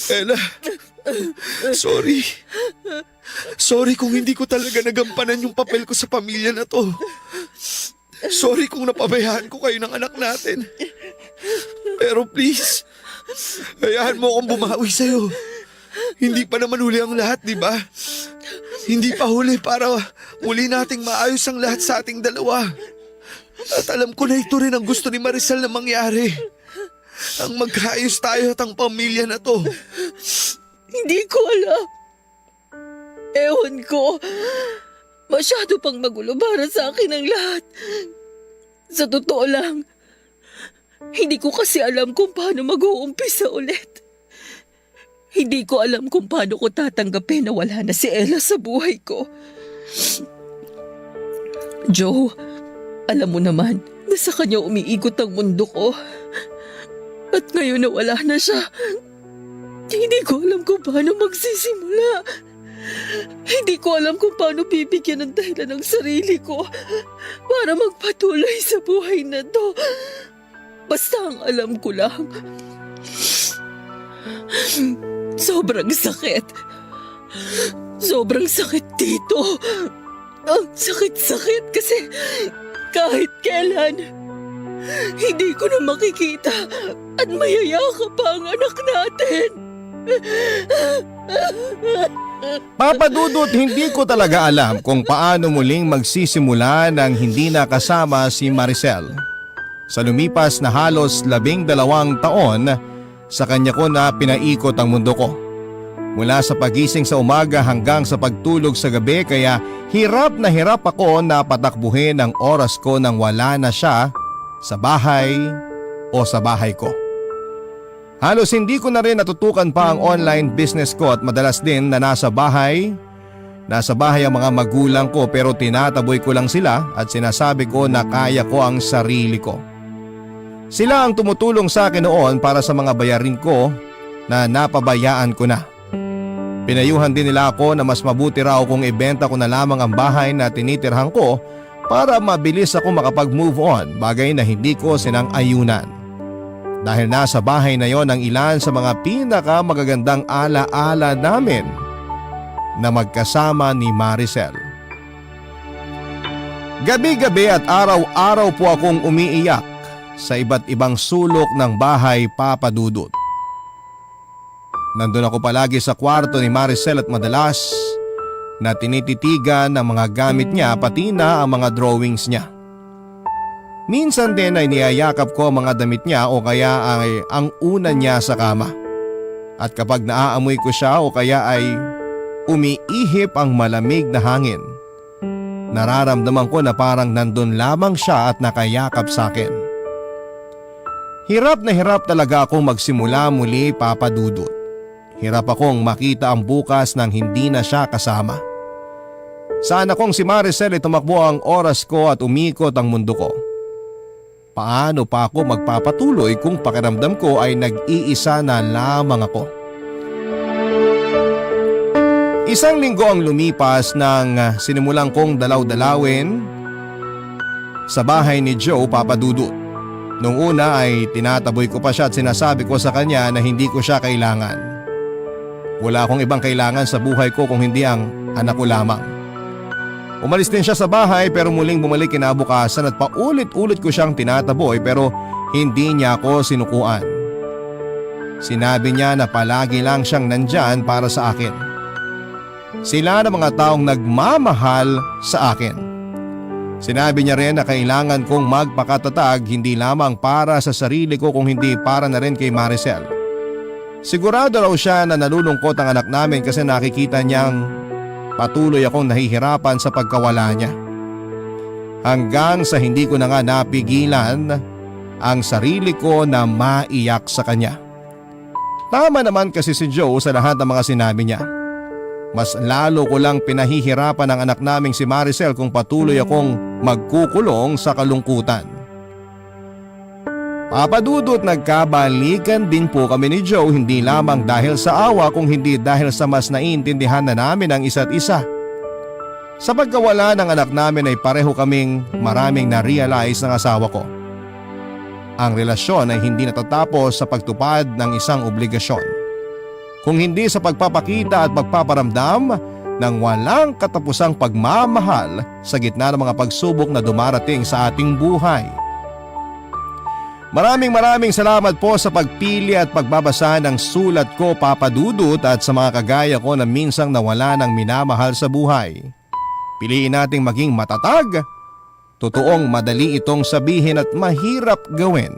Ella, sorry. Sorry kung hindi ko talaga nagampanan yung papel ko sa pamilya na to. Sorry kung napabayaan ko kayo ng anak natin. Pero please, hayaan mo akong bumawi sa'yo. Hindi pa naman huli ang lahat, di ba? Hindi pa huli para muli nating maayos ang lahat sa ating dalawa. At alam ko na ito rin ang gusto ni Maricel na mangyari. Ang magkaayos tayo at ang pamilya na to. Hindi ko alam. Ewan ko. Masyado pang magulo para sa akin ang lahat. Sa totoo lang, Hindi ko kasi alam kung paano mag-uumpisa ulit. Hindi ko alam kung paano ko tatanggapin na wala na si Ella sa buhay ko. Joe, alam mo naman na sa kanya umiikot ang mundo ko. At ngayon na wala na siya, hindi ko alam kung paano magsisimula. Hindi ko alam kung paano bibigyan ng dahilan ng sarili ko para magpatuloy sa buhay na to. Basta ang alam ko lang, sobrang sakit. Sobrang sakit dito. Ang sakit-sakit kasi kahit kailan, hindi ko na makikita at mayayakap pa ang anak natin. Papa Dudut, hindi ko talaga alam kung paano muling magsisimula nang hindi nakasama si Maricel. Sa lumipas na halos 12 taon, sa kanya ko na pinaikot ang mundo ko. Mula sa pagising sa umaga hanggang sa pagtulog sa gabi, kaya hirap na hirap ako na patakbuhin ang oras ko nang wala na siya sa bahay o sa bahay ko. Halos hindi ko na rin natutukan pa ang online business ko at madalas din na nasa bahay ang mga magulang ko, pero tinataboy ko lang sila at sinasabi ko na kaya ko ang sarili ko. Sila ang tumutulong sa akin noon para sa mga bayarin ko na napabayaan ko na. Pinayuhan din nila ako na mas mabuti raw kung ibenta ko na lamang ang bahay na tinitirhan ko para mabilis ako makapag-move on, bagay na hindi ko sinang-ayunan. Dahil nasa bahay na yon ang ilan sa mga pinakamagagandang ala-ala namin na magkasama ni Maricel. Gabi-gabi at araw-araw po akong umiiyak sa iba't ibang sulok ng bahay, Papa Dudut. Nandun ako palagi sa kwarto ni Maricel at madalas na tinititigan ang mga gamit niya pati na ang mga drawings niya. Minsan din ay niyayakap ko ang mga damit niya o kaya ay ang una niya sa kama. At kapag naaamoy ko siya o kaya ay umiihip ang malamig na hangin, nararamdaman ko na parang nandun lamang siya at nakayakap sa akin. Hirap na hirap talaga akong magsimula muli, Papa Dudut. Hirap akong makita ang bukas nang hindi na siya kasama. Sana kung si Maricel ay tumakbo ang oras ko at umikot ang mundo ko. Paano pa ako magpapatuloy kung pakiramdam ko ay nag-iisa na lamang ako? Isang linggo ang lumipas nang sinimulan kong dalaw-dalawin sa bahay ni Joe, Papa Dudut. Nung una ay tinataboy ko pa siya at sinasabi ko sa kanya na hindi ko siya kailangan. Wala akong ibang kailangan sa buhay ko kung hindi ang anak ko lamang. Umalis din siya sa bahay pero muling bumalik kinabukasan at paulit-ulit ko siyang tinataboy pero hindi niya ako sinukuan. Sinabi niya na palagi lang siyang nandyan para sa akin. Sila na mga taong nagmamahal sa akin. Sinabi niya rin na kailangan kong magpakatatag hindi lamang para sa sarili ko kung hindi para na rin kay Maricel. Sigurado raw siya na nalulungkot ang anak namin kasi nakikita niyang patuloy akong nahihirapan sa pagkawala niya. Hanggang sa hindi ko na nga napigilan ang sarili ko na maiyak sa kanya. Tama naman kasi si Joe sa lahat ng mga sinabi niya. Mas lalo ko lang pinahihirapan ang anak naming si Maricel kung patuloy akong magkukulong sa kalungkutan. Papa Dudut, nagkabalikan din po kami ni Joe hindi lamang dahil sa awa kung hindi dahil sa mas naiintindihan na namin ang isa't isa. Sa pagkawala ng anak namin ay pareho kaming maraming na-realize ng asawa ko. Ang relasyon ay hindi natatapos sa pagtupad ng isang obligasyon, kung hindi sa pagpapakita at pagpaparamdam ng walang katapusang pagmamahal sa gitna ng mga pagsubok na dumarating sa ating buhay. Maraming salamat po sa pagpili at pagbabasa ng sulat ko, Papa Dudut, at sa mga kagaya ko na minsang nawala ng minamahal sa buhay. Piliin nating maging matatag. Totoong madali itong sabihin at mahirap gawin.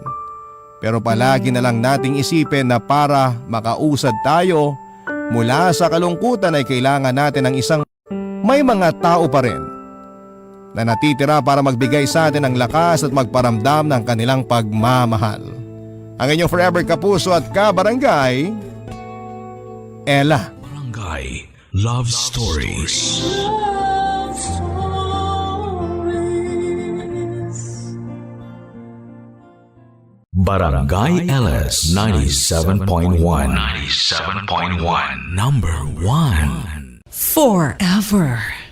Pero palagi na lang nating isipin na para makausad tayo mula sa kalungkutan ay kailangan natin ng isang may mga tao pa rin na natitira para magbigay sa atin ng lakas at magparamdam ng kanilang pagmamahal. Ang inyong forever kapuso at kabarangay, Ella. Barangay Love Stories. Love Stories. Barangay LS 97.1. 97.1. Number 1. Forever.